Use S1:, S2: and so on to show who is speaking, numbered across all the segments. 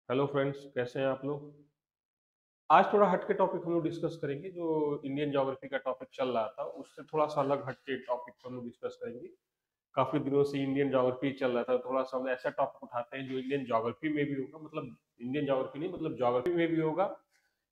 S1: Hello friends, कैसे हैं आप लोग। आज थोड़ा हटके टॉपिक हम लोग डिस्कस करेंगे। जो इंडियन ज्योग्राफी का टॉपिक चल रहा था उससे थोड़ा सा अलग हटके टॉपिक हम लोग डिस्कस करेंगे। काफी दिनों से इंडियन ज्योग्राफी चल रहा था, थोड़ा सा हम ऐसा टॉपिक उठाते हैं जो इंडियन ज्योग्राफी में भी होगा, मतलब इंडियन ज्योग्राफी नहीं, मतलब ज्योग्राफी में भी होगा,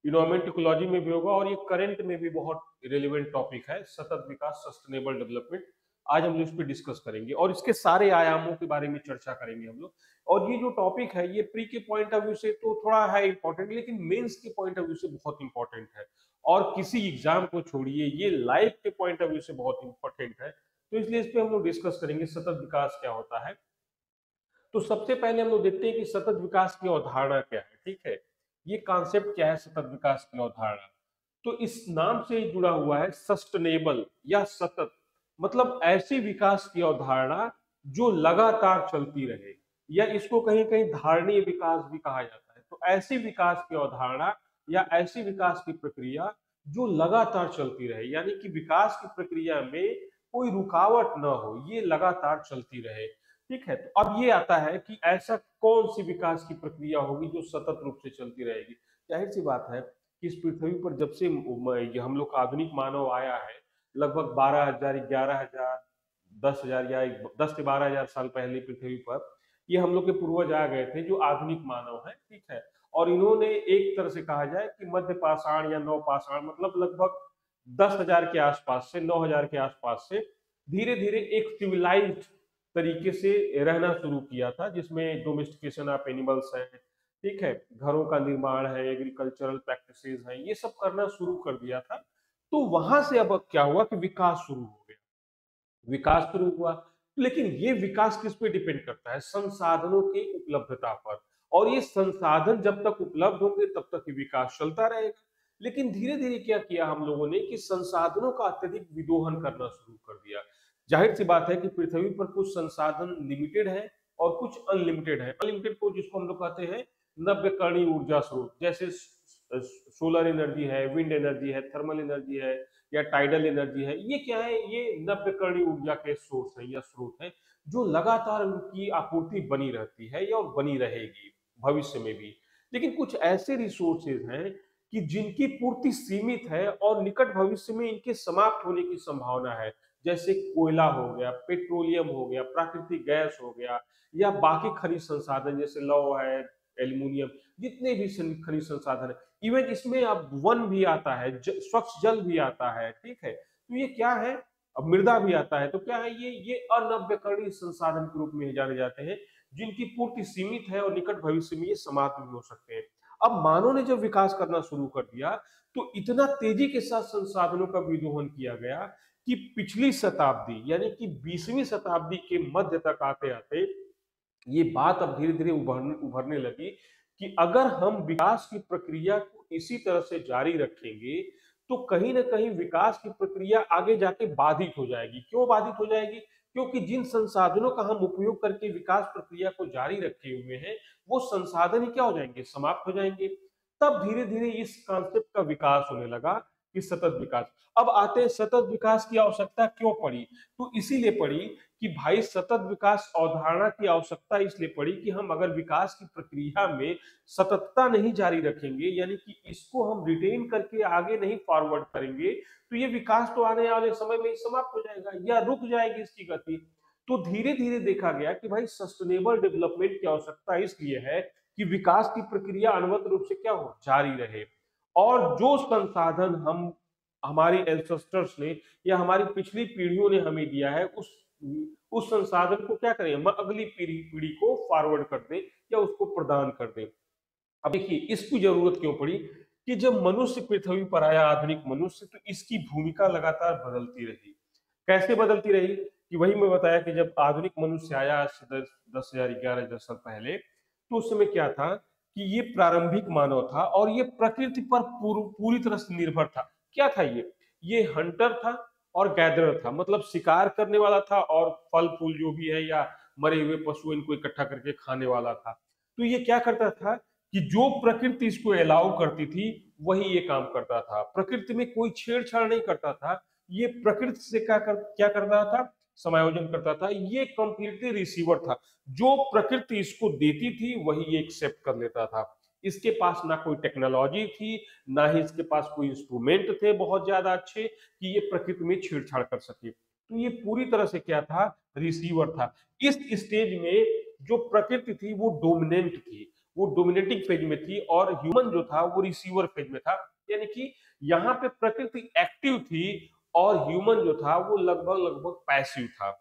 S1: इन्वायरमेंट इकोलॉजी में भी होगा, और ये करंट में भी बहुत रिलेवेंट टॉपिक है, सतत विकास, सस्टेनेबल डेवलपमेंट। आज हम लोग इस पर डिस्कस करेंगे और इसके सारे आयामों के बारे में चर्चा करेंगे हम लोग। और ये जो टॉपिक है ये प्री के पॉइंट ऑफ व्यू से तो थोड़ा है इंपॉर्टेंट, लेकिन मेंस के पॉइंट ऑफ व्यू से बहुत इंपॉर्टेंट है। और किसी एग्जाम को छोड़िए, ये लाइफ के पॉइंट ऑफ व्यू से बहुत इंपॉर्टेंट है। तो इसलिए इस पे हम लोग डिस्कस करेंगे सतत विकास क्या होता है। तो सबसे पहले हम लोग देखते हैं कि सतत विकास की अवधारणा क्या है। ठीक है, ये कॉन्सेप्ट क्या है सतत विकास की अवधारणा। तो इस नाम से ही जुड़ा हुआ है सस्टेनेबल या सतत, मतलब ऐसी विकास की अवधारणा जो लगातार चलती रहे, या इसको कहीं कहीं धारणीय विकास भी कहा जाता है। तो ऐसी विकास की अवधारणा या ऐसी विकास की प्रक्रिया जो लगातार चलती रहे, यानी कि विकास की प्रक्रिया में कोई रुकावट न हो, ये लगातार चलती रहे। ठीक है, तो अब ये आता है कि ऐसा कौन सी विकास की प्रक्रिया होगी जो सतत रूप से चलती रहेगी। जाहिर सी बात है कि इस पृथ्वी पर जब से ये हम लोग का आधुनिक मानव आया है, लगभग 12,000, 11,000, 10,000 या 10 से 12,000 साल पहले पृथ्वी पर ये हम लोग के पूर्वज आ गए थे जो आधुनिक मानव है। ठीक है, और इन्होंने एक तरह से कहा जाए कि मध्य पाषाण या नव पाषाण, मतलब लगभग 10,000 के आसपास से 9,000 के आसपास से धीरे धीरे एक सिविलाइज्ड तरीके से रहना शुरू किया था, जिसमें डोमेस्टिकेशन ऑफ एनिमल्स है, ठीक है, घरों का निर्माण है, एग्रीकल्चरल प्रैक्टिसेस है, ये सब करना शुरू कर दिया था। तो वहां से अब क्या हुआ कि विकास शुरू हो गया, विकास शुरू हुआ। लेकिन ये विकास किस पे डिपेंड करता है? संसाधनों की उपलब्धता पर। और ये संसाधन जब तक उपलब्ध होंगे तब तक ये विकास चलता रहेगा। लेकिन धीरे धीरे क्या किया हम लोगों ने कि संसाधनों का अत्यधिक विदोहन करना शुरू कर दिया। जाहिर सी बात है कि पृथ्वी पर कुछ संसाधन लिमिटेड है और कुछ अनलिमिटेड है। अनलिमिटेड को जिसको हम लोग कहते हैं नव्यकरणीय ऊर्जा स्रोत, जैसे सोलर एनर्जी है, विंड एनर्जी है, थर्मल एनर्जी है, या टाइडल एनर्जी है। ये क्या है? ये नव्यकरणीय ऊर्जा के सोर्स है या स्रोत है जो लगातार उनकी आपूर्ति बनी रहती है या बनी रहेगी भविष्य में भी। लेकिन कुछ ऐसे रिसोर्सेज हैं कि जिनकी पूर्ति सीमित है और निकट भविष्य में इनके समाप्त होने की संभावना है। जैसे कोयला हो गया, पेट्रोलियम हो गया, प्राकृतिक गैस हो गया, या बाकी खनिज संसाधन जैसे लौह है, एल्यूमिनियम, जितने भी खनिज संसाधन है। इवन इसमें अब वन भी आता है, स्वच्छ जल भी आता है। ठीक है, तो ये क्या है? अब मृदा भी आता है। तो क्या है? ये अनव्यकरणीय संसाधन के रूप में जाने जाते हैं, जिनकी पूर्ति सीमित है और निकट भविष्य में ये समाप्त भी हो सकते हैं। अब मानव ने जब विकास करना शुरू कर दिया तो इतना तेजी के साथ संसाधनों का विदोहन किया गया कि पिछली शताब्दी यानी कि 20वीं शताब्दी के मध्य तक आते आते ये बात अब धीरे धीरे उभरने लगी कि अगर हम विकास की प्रक्रिया को इसी तरह से जारी रखेंगे तो कहीं ना कहीं विकास की प्रक्रिया आगे जाके बाधित हो जाएगी। क्यों बाधित हो जाएगी? क्योंकि जिन संसाधनों का हम उपयोग करके विकास प्रक्रिया को जारी रखे हुए हैं वो संसाधन ही क्या हो जाएंगे? समाप्त हो जाएंगे। तब धीरे धीरे इस कॉन्सेप्ट का विकास होने लगा कि सतत विकास। अब आते हैं सतत विकास की आवश्यकता क्यों पड़ी। तो इसीलिए पड़ी कि भाई सतत विकास अवधारणा की आवश्यकता इसलिए पड़ी कि हम अगर विकास की प्रक्रिया में सततता नहीं जारी रखेंगे, यानी कि इसको हम रिटेन करके आगे नहीं फॉरवर्ड करेंगे, तो ये विकास तो आने वाले समय में ही समाप्त हो जाएगा या रुक जाएगी इसकी गति। तो धीरे धीरे देखा गया कि भाई सस्टेनेबल डेवलपमेंट की आवश्यकता इसलिए है कि विकास की प्रक्रिया अनवरत रूप से क्या हो? जारी रहे। और जो संसाधन हम हमारी एंसेस्टर्स ने या हमारी पिछली पीढ़ियों ने हमें दिया है उस संसाधन को क्या करें? हम अगली पीढ़ी पीढ़ी को फॉरवर्ड कर दें या उसको प्रदान कर दें। अब देखिए इसकी जरूरत क्यों पड़ी कि जब मनुष्य पृथ्वी पर आया, आधुनिक मनुष्य, तो इसकी भूमिका लगातार बदलती रही। कैसे बदलती रही? कि वही मैं बताया कि जब आधुनिक मनुष्य आया आज से 10,000, 11,000 साल पहले, तो उस समय क्या था कि ये प्रारंभिक मानव था और ये प्रकृति पर पूरी तरह से निर्भर था। क्या था ये हंटर था और गैदरर था, मतलब शिकार करने वाला था और फल फूल जो भी है या मरे हुए पशु इनको इकट्ठा करके खाने वाला था। तो ये क्या करता था कि जो प्रकृति इसको अलाउ करती थी वही ये काम करता था। प्रकृति में कोई छेड़छाड़ नहीं करता था। ये प्रकृति से क्या करता था? समायोजन करता था, ये कंप्लीटली रिसीवर था। जो प्रकृति इसको देती थी वही ये एक्सेप्ट कर लेता था। इसके पास ना कोई टेक्नोलॉजी थी, ना ही इसके पास कोई इंस्ट्रूमेंट थे बहुत ज्यादा अच्छे कि ये प्रकृति में छेड़छाड़ कर सके। तो ये पूरी तरह से क्या था, रिसीवर था। इस स्टेज में जो प्रकृति थी वो डोमिनेंट थी, वो डोमिनेटिंग फेज में थी, और ह्यूमन जो था वो रिसीवर फेज में था। यानी कि यहाँ पे प्रकृति एक्टिव थी और ह्यूमन जो था वो लगभग लगभग पैसिव था।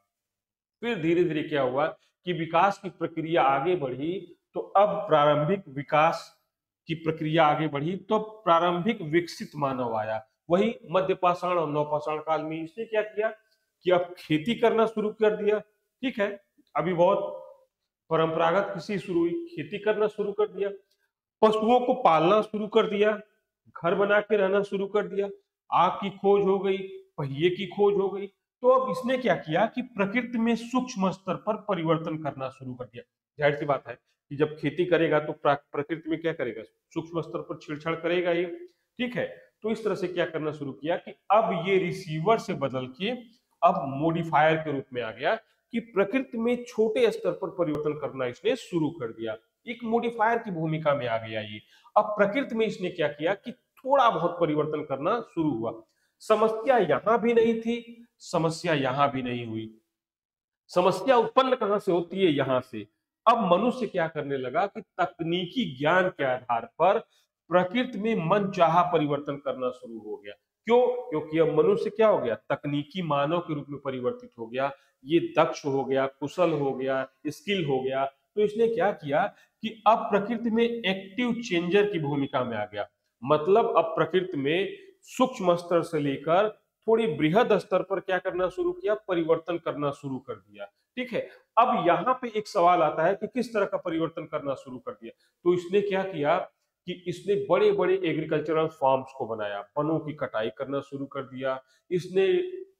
S1: फिर धीरे धीरे क्या हुआ कि विकास की प्रक्रिया आगे बढ़ी, तो अब प्रारंभिक विकास की प्रक्रिया आगे बढ़ी, तो प्रारंभिक विकसित मानव आया। वही मध्य पाषाण और नवपाषाण काल में इसने क्या किया कि अब खेती करना शुरू कर दिया। ठीक है, अभी बहुत परंपरागत कृषि शुरू हुई, खेती करना शुरू कर दिया, पशुओं को पालना शुरू कर दिया, घर बना के रहना शुरू कर दिया, आग की खोज हो गई, पहिए की खोज हो गई। तो अब इसने क्या किया कि प्रकृति में सूक्ष्म स्तर पर परिवर्तन करना शुरू कर दिया। जाहिर सी बात है कि जब खेती करेगा तो प्रकृति में क्या करेगा, सूक्ष्म स्तर पर छेड़छाड़ करेगा ही। ठीक है, तो इस तरह से क्या करना शुरू किया कि अब ये रिसीवर से बदल के अब मोडिफायर के रूप में आ गया, कि प्रकृति में छोटे स्तर पर परिवर्तन करना इसने शुरू कर दिया। एक मोडिफायर की भूमिका में आ गया ये। अब प्रकृति में इसने क्या किया कि थोड़ा बहुत परिवर्तन करना शुरू हुआ। समस्या यहां भी नहीं थी, समस्या यहां भी नहीं हुई। समस्या उत्पन्न कहां से होती है, यहां से। अब मनुष्य क्या करने लगा कि तकनीकी ज्ञान के आधार पर प्रकृति में मनचाहा परिवर्तन करना शुरू हो गया। क्यों? क्योंकि अब मनुष्य क्या हो गया, तकनीकी मानव के रूप में परिवर्तित हो गया। ये दक्ष हो गया, कुशल हो गया, स्किल हो गया। तो इसने क्या किया कि अब प्रकृति में एक्टिव चेंजर की भूमिका में आ गया। मतलब अब प्रकृति में सूक्ष्म स्तर से लेकर थोड़ी बृहद स्तर पर क्या करना शुरू किया, परिवर्तन करना शुरू कर दिया। ठीक है, अब यहाँ पे एक सवाल आता है कि किस तरह का परिवर्तन करना शुरू कर दिया। तो इसने क्या किया कि इसने बड़े बड़े एग्रीकल्चरल फार्म्स को बनाया, वनों की कटाई करना शुरू कर दिया। इसने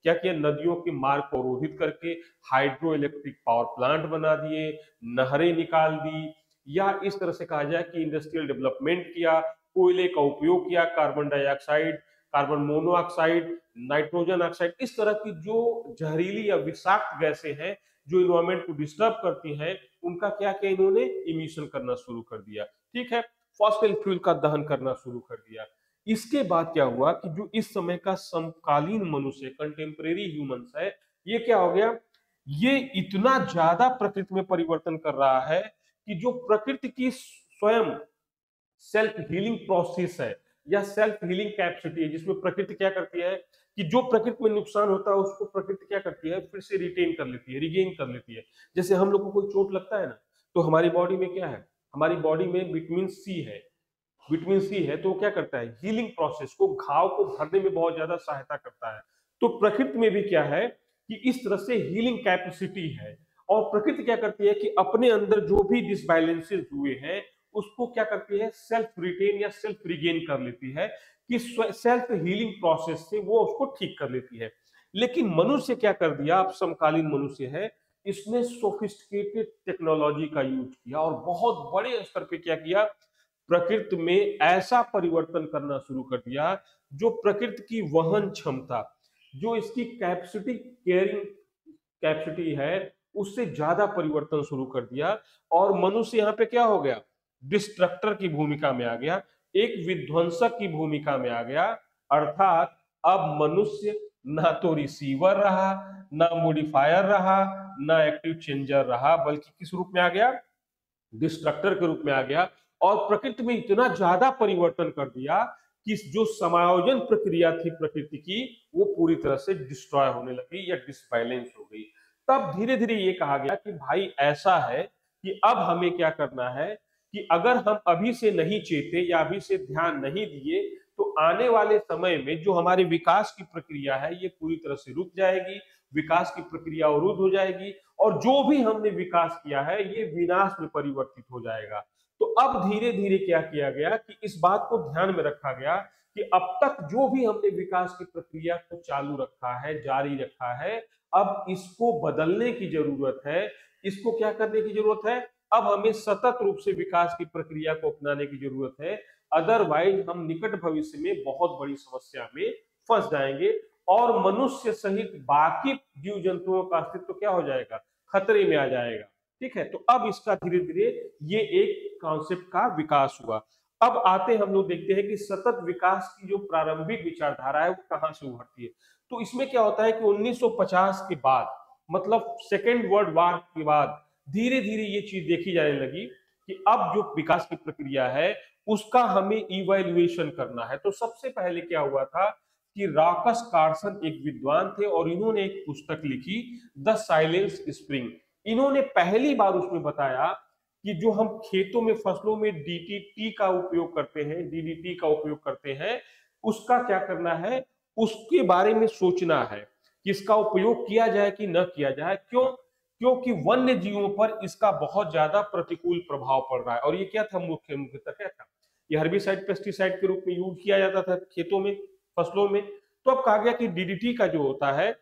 S1: क्या किया, नदियों के मार्ग को अवरोधित करके हाइड्रो इलेक्ट्रिक पावर प्लांट बना दिए, नहरें निकाल दी, या इस तरह से कहा जाए कि इंडस्ट्रियल डेवलपमेंट किया, कोयले का उपयोग किया, carbon dioxide, carbon monoxide, nitrogen oxide, इस तरह की जो जहरीली या विषाक्त गैसें हैं जो इन्वायरमेंट को डिस्टर्ब करती हैं, उनका क्या किया इन्होंने, इमिशन करना शुरू कर दिया। ठीक है, फॉसिल फ्यूल का दहन करना शुरू कर दिया। इसके बाद क्या हुआ कि जो इस समय का समकालीन मनुष्य, कंटेम्परेरी ह्यूमंस है, ये क्या हो गया, ये इतना ज्यादा प्रकृति में परिवर्तन कर रहा है कि जो प्रकृति की स्वयं सेल्फ हीलिंग प्रोसेस है या सेल्फ हीलिंग कैपेसिटी है, जिसमें प्रकृति क्या करती है कि जो प्रकृति में नुकसान होता है उसको प्रकृति क्या करती है, फिर से रिटेन कर लेती है, रिगेन कर लेती है। जैसे हम लोग को कोई चोट लगता है ना, तो हमारी बॉडी में क्या है, हमारी बॉडी में विटामिन सी है। विटामिन सी है तो वो क्या करता है, हीलिंग प्रोसेस को, घाव को भरने में बहुत ज्यादा सहायता करता है। तो प्रकृति में भी क्या है कि इस तरह से हीलिंग कैपेसिटी है। और प्रकृति क्या करती है कि अपने अंदर जो भी डिसबैलेंसेस हुए हैं उसको क्या करती है, सेल्फ रिटेन या सेल्फ रिगेन कर लेती है, कि सेल्फ हीलिंग प्रोसेस से वो उसको ठीक कर लेती है। लेकिन मनुष्य क्या कर दिया, अब समकालीन मनुष्य है, इसने सोफिस्टिकेटेड टेक्नोलॉजी का यूज किया और बहुत बड़े स्तर पे क्या किया, प्रकृति में ऐसा परिवर्तन करना शुरू कर दिया जो प्रकृति की वहन क्षमता, जो इसकी कैपेसिटी, कैरिंग कैपेसिटी है, उससे ज्यादा परिवर्तन शुरू कर दिया। और मनुष्य यहाँ पे क्या हो गया, डिस्ट्रक्टर की भूमिका में आ गया, एक विध्वंसक की भूमिका में आ गया। अर्थात अब मनुष्य ना तो रिसीवर रहा, ना मॉडिफायर रहा, ना एक्टिव चेंजर रहा, बल्कि किस रूप में आ गया, डिस्ट्रक्टर के रूप में आ गया। और प्रकृति में इतना ज्यादा परिवर्तन कर दिया कि जो समायोजन प्रक्रिया थी प्रकृति की, वो पूरी तरह से डिस्ट्रॉय होने लगी या डिसबैलेंस हो गई। तब धीरे धीरे ये कहा गया कि भाई ऐसा है कि अब हमें क्या करना है कि अगर हम अभी से नहीं चेते या अभी से ध्यान नहीं दिए, तो आने वाले समय में जो हमारी विकास की प्रक्रिया है ये पूरी तरह से रुक जाएगी, विकास की प्रक्रिया अवरुद्ध हो जाएगी, और जो भी हमने विकास किया है ये विनाश में परिवर्तित हो जाएगा। तो अब धीरे धीरे क्या किया गया कि इस बात को ध्यान में रखा गया कि अब तक जो भी हमने विकास की प्रक्रिया को चालू रखा है, जारी रखा है, अब इसको बदलने की जरूरत है। इसको क्या करने की जरूरत है, अब हमें सतत रूप से विकास की प्रक्रिया को अपनाने की जरूरत है। अदरवाइज हम निकट भविष्य में बहुत बड़ी समस्या में फंस जाएंगे। और मनुष्य सहित बाकी जीव जंतुओं का अस्तित्व क्या हो जाएगा, खतरे में आ जाएगा। ठीक है, तो अब इसका धीरे धीरे ये एक कॉन्सेप्ट का विकास हुआ। अब आते हम लोग देखते हैं कि सतत विकास की जो प्रारंभिक विचारधारा है वो कहां से उभरती है। तो इसमें क्या होता है कि 1950 के बाद, मतलब सेकेंड वर्ल्ड वार के बाद धीरे धीरे ये चीज देखी जाने लगी कि अब जो विकास की प्रक्रिया है उसका हमें इवैल्यूएशन करना है। तो सबसे पहले क्या हुआ था कि रॉकस कार्सन एक विद्वान थे और इन्होंने एक पुस्तक लिखी, द साइलेंस स्प्रिंग। इन्होंने पहली बार उसमें बताया कि जो हम खेतों में फसलों में डीटीटी का उपयोग करते हैं, डीडीटी का उपयोग करते हैं, उसका क्या करना है, उसके बारे में सोचना है कि इसका उपयोग किया जाए कि न किया जाए। क्यों? क्योंकि वन्य जीवों पर इसका बहुत ज्यादा प्रतिकूल प्रभाव पड़ रहा है। और ये क्या था, मुख्यतः क्या था, ये हर्बिसाइड पेस्टिसाइड के रूप में यूज किया जाता था खेतों में, फसलों में। तो अब कहा गया कि डीडीटी का जो होता है,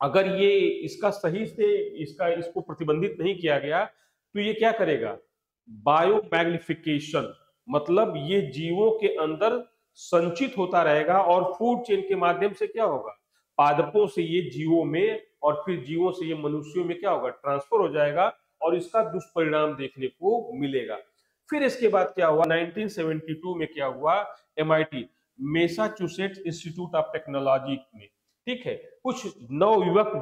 S1: अगर ये इसका सही से इसको प्रतिबंधित नहीं किया गया तो ये क्या करेगा, बायोमैग्निफिकेशन, मतलब ये जीवों के अंदर संचित होता रहेगा और फूड चेन के माध्यम से क्या होगा, पादपों से ये जीवों में और फिर जीवों से ये मनुष्यों में क्या होगा, ट्रांसफर हो जाएगा और इसका दुष्परिणाम देखने को मिलेगा। फिर इसके बाद क्या हुआ, 1972 में क्या हुआ, MIT, Massachusetts institute of technology में, ठीक है, कुछ नवयुवक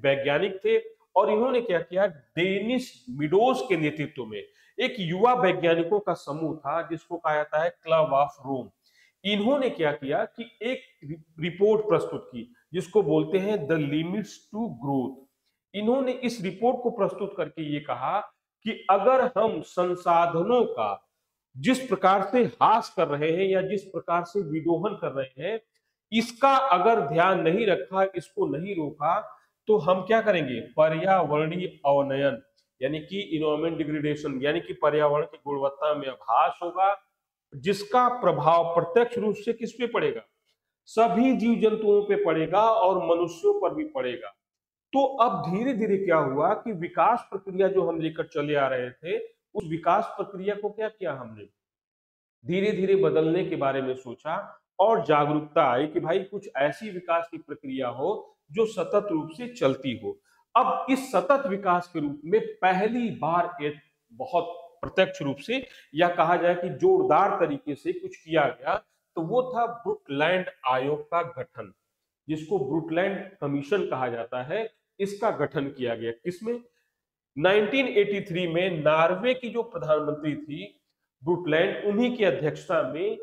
S1: वैज्ञानिक थे और इन्होंने क्या किया, डेनिस मिडोज के नेतृत्व में एक युवा वैज्ञानिकों का समूह था जिसको कहा जाता है क्लब ऑफ रोम। इन्होंने क्या किया कि एक रिपोर्ट प्रस्तुत की जिसको बोलते हैं द लिमिट्स टू ग्रोथ। इन्होंने इस रिपोर्ट को प्रस्तुत करके ये कहा कि अगर हम संसाधनों का जिस प्रकार से हास कर रहे हैं या जिस प्रकार से विदोहन कर रहे हैं, इसका अगर ध्यान नहीं रखा, इसको नहीं रोका, तो हम क्या करेंगे, पर्यावरणीय अवनयन यानी कि इन्वायरमेंट डिग्रेडेशन, यानी कि पर्यावरण की गुणवत्ता में ह्रास होगा, जिसका प्रभाव प्रत्यक्ष रूप से किस पे पड़ेगा, सभी जीव जंतुओं पे पड़ेगा और मनुष्यों पर भी पड़ेगा। तो अब धीरे धीरे क्या हुआ कि विकास प्रक्रिया जो हम लेकर चले आ रहे थे, उस विकास प्रक्रिया को क्या किया हमने, धीरे धीरे बदलने के बारे में सोचा और जागरूकता आई कि भाई कुछ ऐसी विकास की प्रक्रिया हो जो सतत रूप से चलती हो। अब इस सतत विकास के रूप में पहली बार एक बहुत प्रत्यक्ष रूप से या कहा जाए कि जोरदार तरीके से कुछ किया गया, तो वो था ब्रुकलैंड आयोग का गठन, जिसको ब्रुकलैंड कमीशन कहा जाता है। इसका गठन किया गया किसमें, 1983 में नॉर्वे की जो प्रधानमंत्री थी ब्रुकलैंड, उन्हीं की अध्यक्षता में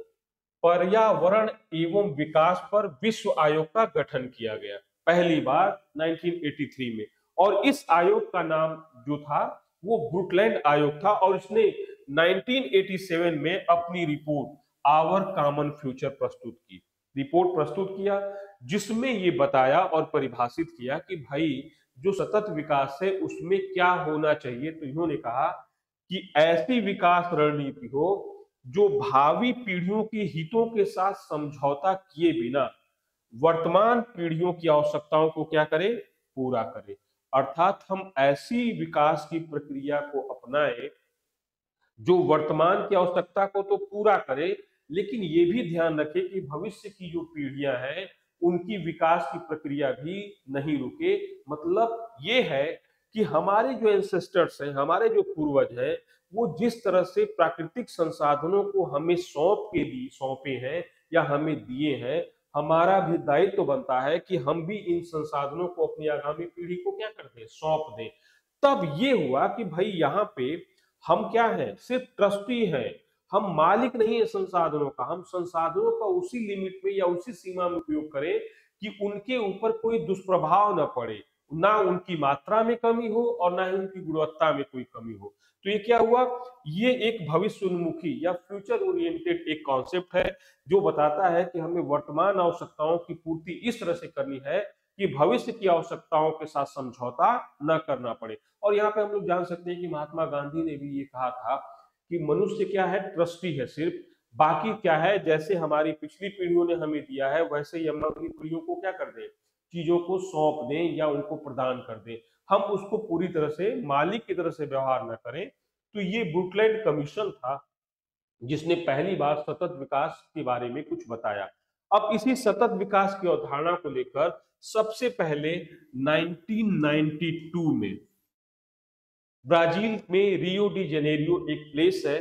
S1: पर्यावरण एवं विकास पर विश्व आयोग का गठन किया गया पहली बार 1983 में। और इस आयोग का नाम जो था वो ब्रुकलैंड आयोग था और इसने 1987 में अपनी रिपोर्ट आवर कॉमन फ्यूचर प्रस्तुत की, रिपोर्ट प्रस्तुत किया, जिसमें ये बताया और परिभाषित किया कि भाई जो सतत विकास है उसमें क्या होना चाहिए। तो इन्होंने कहा कि ऐसी विकास रणनीति हो जो भावी पीढ़ियों के हितों के साथ समझौता किए बिना वर्तमान पीढ़ियों की आवश्यकताओं को क्या करे, पूरा करे। अर्थात हम ऐसी विकास की प्रक्रिया को अपनाएं जो वर्तमान की आवश्यकता को तो पूरा करे, लेकिन ये भी ध्यान रखे कि भविष्य की जो पीढ़ियां हैं उनकी विकास की प्रक्रिया भी नहीं रुके। मतलब ये है कि हमारे जो एंसेस्टर्स हैं, हमारे जो पूर्वज हैं, वो जिस तरह से प्राकृतिक संसाधनों को हमें सौंपे हैं या हमें दिए हैं, हमारा भी दायित्व बनता है कि हम भी इन संसाधनों को अपनी आगामी पीढ़ी को क्या कर दें, सौंप दें। तब ये हुआ कि भाई यहाँ पे हम क्या है, सिर्फ ट्रस्टी हैं, हम मालिक नहीं है संसाधनों का, हम संसाधनों का उसी लिमिट में या उसी सीमा में उपयोग करें कि उनके ऊपर कोई दुष्प्रभाव न पड़े, ना उनकी मात्रा में कमी हो और ना ही उनकी गुणवत्ता में कोई कमी हो। तो ये क्या हुआ, ये एक भविष्य उन्मुखी या फ्यूचर ओरिएंटेड एक कॉन्सेप्ट है जो बताता है कि हमें वर्तमान आवश्यकताओं की पूर्ति इस तरह से करनी है कि भविष्य की आवश्यकताओं के साथ समझौता न करना पड़े। और यहाँ पे हम लोग जान सकते हैं कि महात्मा गांधी ने भी ये कहा था कि मनुष्य क्या है, ट्रस्टी है सिर्फ, बाकी क्या है, जैसे हमारी पिछली पीढ़ियों ने हमें दिया है वैसे ही हम अपनी पीढ़ियों को क्या कर दें, चीजों को सौंप दें या उनको प्रदान कर दें, हम उसको पूरी तरह से मालिक की तरह से व्यवहार न करें। तो ये ब्रुकलैंड कमीशन था जिसने पहली बार सतत विकास के बारे में कुछ बताया। अब इसी सतत विकास की अवधारणा को लेकर सबसे पहले 1992 में ब्राजील में रियो डी जेनेरियो एक प्लेस है,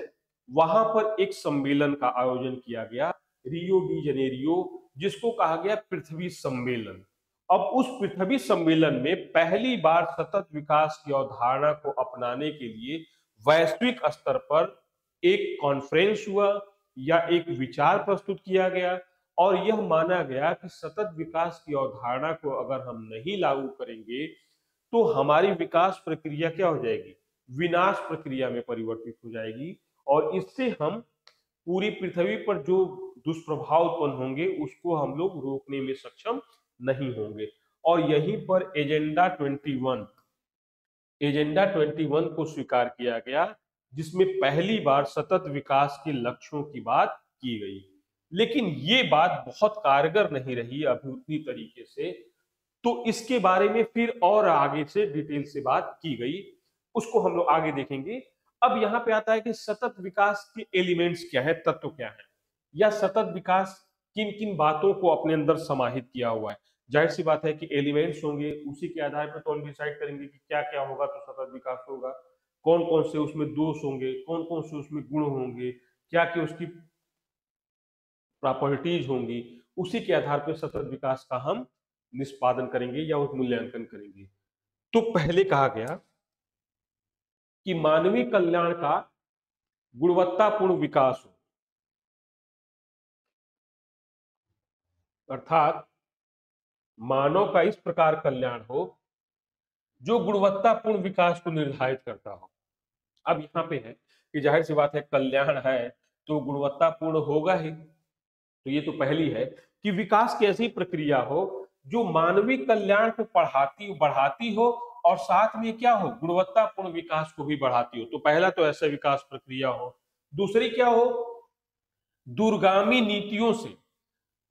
S1: वहां पर एक सम्मेलन का आयोजन किया गया, रियो डी जेनेरियो, जिसको कहा गया पृथ्वी सम्मेलन। अब उस पृथ्वी सम्मेलन में पहली बार सतत विकास की अवधारणा को अपनाने के लिए वैश्विक स्तर पर एक कॉन्फ्रेंस हुआ या एक विचार प्रस्तुत किया गया, और यह माना गया कि सतत विकास की अवधारणा को अगर हम नहीं लागू करेंगे तो हमारी विकास प्रक्रिया क्या हो जाएगी, विनाश प्रक्रिया में परिवर्तित हो जाएगी, और इससे हम पूरी पृथ्वी पर जो दुष्प्रभाव उत्पन्न होंगे उसको हम लोग रोकने में सक्षम नहीं होंगे। और यहीं पर एजेंडा 21 को स्वीकार किया गया, जिसमें पहली बार सतत विकास के लक्ष्यों की बात की गई। लेकिन ये बात बहुत कारगर नहीं रही अभी उतनी तरीके से, तो इसके बारे में फिर और आगे से डिटेल से बात की गई, उसको हम लोग आगे देखेंगे। अब यहाँ पे आता है कि सतत विकास के एलिमेंट्स क्या है, तत्व क्या है, या सतत विकास किन किन बातों को अपने अंदर समाहित किया हुआ है। जाहिर सी बात है कि एलिमेंट्स होंगे, उसी के आधार पर तो हम डिसाइड करेंगे कि क्या क्या होगा तो सतत विकास होगा, कौन कौन से उसमें दोष होंगे, कौन कौन से उसमें गुण होंगे, क्या क्या उसकी प्रॉपर्टीज होंगी, उसी के आधार पर सतत विकास का हम निष्पादन करेंगे या उस मूल्यांकन करेंगे। तो पहले कहा गया कि मानवीय कल्याण का गुणवत्तापूर्ण विकास हो, अर्थात मानव का इस प्रकार कल्याण हो जो गुणवत्तापूर्ण विकास को निर्धारित करता हो। अब यहाँ पे है कि जाहिर सी बात है, कल्याण है तो गुणवत्तापूर्ण होगा ही, तो ये तो पहली है कि विकास की ऐसी प्रक्रिया हो जो मानवीय कल्याण को बढ़ाती हो और साथ में क्या हो, गुणवत्तापूर्ण विकास को भी बढ़ाती हो। तो पहला तो ऐसा विकास प्रक्रिया हो। दूसरी क्या हो, दूरगामी नीतियों से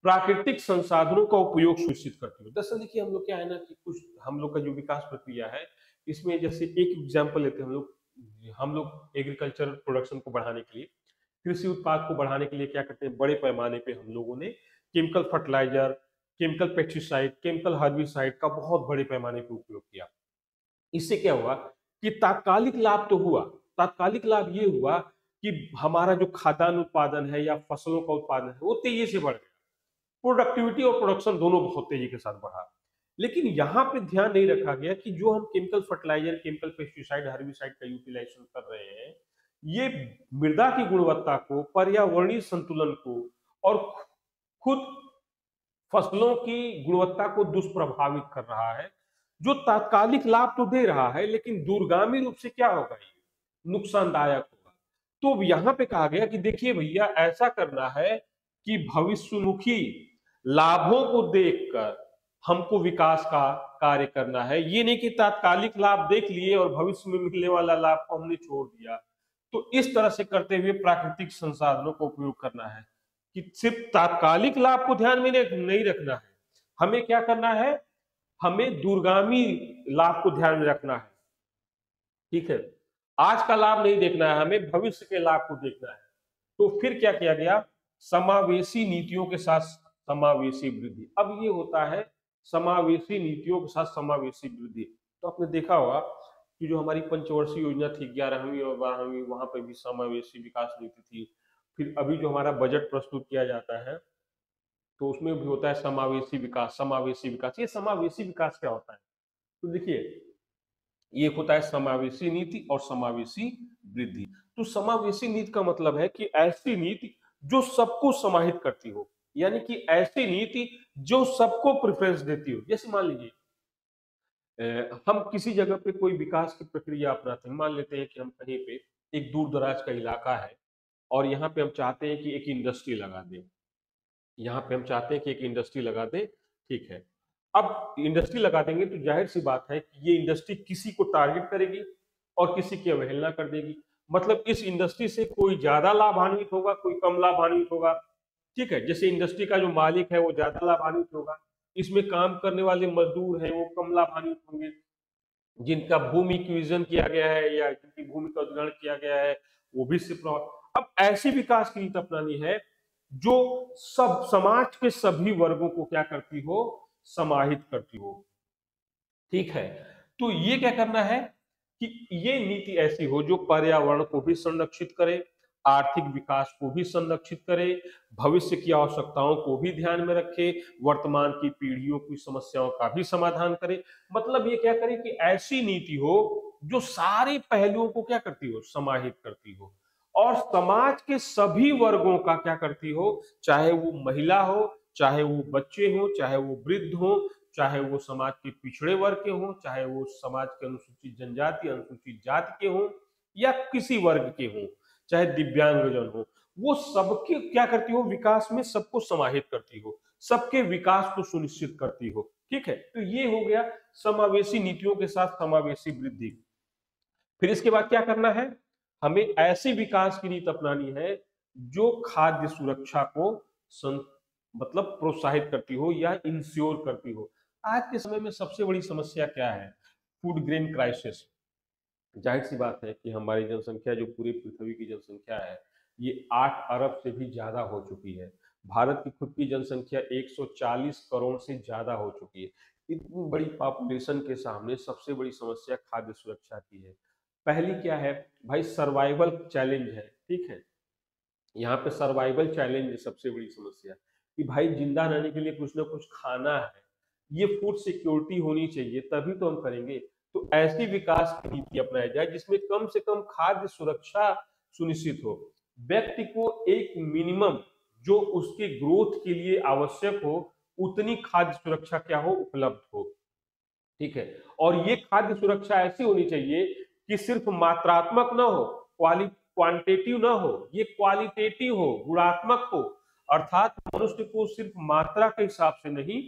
S1: प्राकृतिक संसाधनों का उपयोग सुनिश्चित करती हो। दरअसल देखिए, हम लोग क्या है ना कि कुछ हम लोग का जो विकास प्रक्रिया है, इसमें जैसे एक एग्जाम्पल लेते हैं हम लोग एग्रीकल्चर प्रोडक्शन को बढ़ाने के लिए, कृषि उत्पाद को बढ़ाने के लिए क्या करते हैं, बड़े पैमाने पे हम लोगों ने chemical fertiliser, chemical pesticide, chemical herbicide का बहुत बड़े पैमाने पे उपयोग किया। इससे क्या हुआ कि तात्कालिक लाभ तो हुआ, तात्कालिक लाभ ये हुआ कि हमारा जो खाद्यान्न उत्पादन है या फसलों का उत्पादन है वो तेजी से बढ़ गया, प्रोडक्टिविटी और प्रोडक्शन दोनों बहुत तेजी के साथ बढ़ा। लेकिन यहाँ पे ध्यान नहीं रखा गया कि जो हम chemical fertiliser, chemical pesticide, herbicide का यूटिलाइजेशन कर रहे हैं, ये मृदा की गुणवत्ता को, पर्यावरणीय संतुलन को और खुद फसलों की गुणवत्ता को दुष्प्रभावित कर रहा है। जो तात्कालिक लाभ तो दे रहा है लेकिन दूरगामी रूप से क्या होगा, ये नुकसानदायक होगा। तो यहाँ पे कहा गया कि देखिए भैया, ऐसा करना है कि भविष्यमुखी लाभों को देखकर हमको विकास का कार्य करना है। ये नहीं कि तात्कालिक लाभ देख लिए और भविष्य में मिलने वाला लाभ को हमने छोड़ दिया। तो इस तरह से करते हुए प्राकृतिक संसाधनों का उपयोग करना है कि सिर्फ तात्कालिक लाभ को ध्यान में नहीं रखना है, हमें क्या करना है, हमें दूरगामी लाभ को ध्यान में रखना है। ठीक है, आज का लाभ नहीं देखना है, हमें भविष्य के लाभ को देखना है। तो फिर क्या किया गया, समावेशी नीतियों के साथ समावेशी वृद्धि। अब ये होता है समावेशी नीतियों के साथ समावेशी वृद्धि। तो आपने देखा होगा कि जो हमारी पंचवर्षीय योजना थी 11वीं और 12वीं, वहां पर भी समावेशी विकास नीति थी। फिर अभी जो हमारा बजट प्रस्तुत किया जाता है तो उसमें भी होता है समावेशी विकास, समावेशी विकास। ये समावेशी विकास क्या होता है, तो देखिए, ये होता है समावेशी नीति और समावेशी वृद्धि। तो समावेशी नीति का मतलब है कि ऐसी नीति जो सबको समाहित करती हो, यानी कि ऐसी नीति जो सबको प्रेफरेंस देती हो। जैसे मान लीजिए हम किसी जगह पे कोई विकास की प्रक्रिया अपनाते हैं, मान लेते हैं कि हम कहीं पे एक दूर दराज का इलाका है और यहाँ पे हम चाहते हैं कि एक इंडस्ट्री लगा दें, यहाँ पे हम चाहते हैं कि एक इंडस्ट्री लगा दें। ठीक है, अब इंडस्ट्री लगा देंगे तो जाहिर सी बात है कि ये इंडस्ट्री किसी को टारगेट करेगी और किसी की अवहेलना कर देगी। मतलब इस इंडस्ट्री से कोई ज्यादा लाभान्वित होगा, कोई कम लाभान्वित होगा। ठीक है, जैसे इंडस्ट्री का जो मालिक है वो ज्यादा लाभान्वित होगा, इसमें काम करने वाले मजदूर हैं वो कम लाभान्वित होंगे, जिनका भूमि एक्विजिशन किया गया है या जिनकी भूमि का अधिग्रहण किया गया है वो भी सिर्फ। अब ऐसी विकास की नीति अपनानी है जो सब समाज के सभी वर्गों को क्या करती हो, समाहित करती हो। ठीक है, तो ये क्या करना है कि ये नीति ऐसी हो जो पर्यावरण को भी संरक्षित करे, आर्थिक विकास को भी संरक्षित करे, भविष्य की आवश्यकताओं को भी ध्यान में रखे, वर्तमान की पीढ़ियों की समस्याओं का भी समाधान करे। मतलब ये क्या करे कि ऐसी नीति हो जो सारे पहलुओं को क्या करती हो, समाहित करती हो, और समाज के सभी वर्गों का क्या करती हो, चाहे वो महिला हो, चाहे वो बच्चे हो, चाहे वो वृद्ध हो, चाहे वो समाज के पिछड़े वर्ग के हों, चाहे वो समाज के अनुसूचित जनजाति, अनुसूचित जाति के हों, या किसी वर्ग के हों, चाहे दिव्यांगजन हो, वो सबके क्या करती हो, विकास में सबको समाहित करती हो, सबके विकास को सुनिश्चित करती हो। ठीक है, तो ये हो गया समावेशी नीतियों के साथ समावेशी वृद्धि। फिर इसके बाद क्या करना है, हमें ऐसी विकास की नीति अपनानी है जो खाद्य सुरक्षा को सं, मतलब प्रोत्साहित करती हो या इंश्योर करती हो। आज के समय में सबसे बड़ी समस्या क्या है, फूड ग्रेन क्राइसिस। जाहिर सी बात है कि हमारी जनसंख्या जो पूरी पृथ्वी की जनसंख्या है, ये 8 अरब से भी ज्यादा हो चुकी है। भारत की खुद की जनसंख्या 140 करोड़ से ज्यादा हो चुकी है। इतनी बड़ी पॉपुलेशन के सामने सबसे बड़ी समस्या खाद्य सुरक्षा की है। पहली क्या है भाई, सर्वाइवल चैलेंज है। ठीक है, यहाँ पे सर्वाइवल चैलेंज है सबसे बड़ी समस्या, कि भाई जिंदा रहने के लिए कुछ ना कुछ खाना है, ये फूड सिक्योरिटी होनी चाहिए, तभी तो हम करेंगे। तो ऐसी विकास की नीति अपनाई जाए जिसमें कम से कम खाद्य सुरक्षा सुनिश्चित हो, व्यक्ति को एक मिनिमम जो उसके ग्रोथ के लिए आवश्यक हो उतनी खाद्य सुरक्षा क्या हो, उपलब्ध हो। ठीक है, और ये खाद्य सुरक्षा ऐसी होनी चाहिए कि सिर्फ मात्रात्मक ना हो, क्वांटिटेटिव ना हो, ये क्वालिटेटिव हो, गुणात्मक हो। अर्थात मनुष्य को सिर्फ मात्रा के हिसाब से नहीं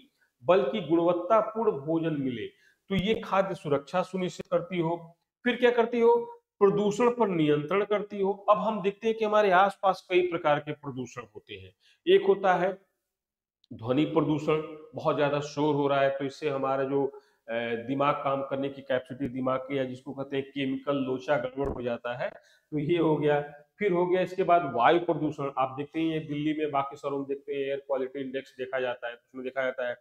S1: बल्कि गुणवत्तापूर्ण भोजन मिले, तो ये खाद्य सुरक्षा सुनिश्चित करती हो। फिर क्या करती हो, प्रदूषण पर नियंत्रण करती हो। अब हम देखते हैं कि हमारे आसपास कई प्रकार के प्रदूषण होते हैं। एक होता है ध्वनि प्रदूषण, बहुत ज्यादा शोर हो रहा है तो इससे हमारा जो दिमाग काम करने की कैपेसिटी दिमाग की, या जिसको कहते हैं केमिकल लोचा, गड़बड़ हो जाता है, तो ये हो गया। फिर हो गया इसके बाद वायु प्रदूषण। आप देखते हैं दिल्ली में, बाकी शहरों में देखते हैं एयर क्वालिटी इंडेक्स देखा जाता है, उसमें देखा जाता है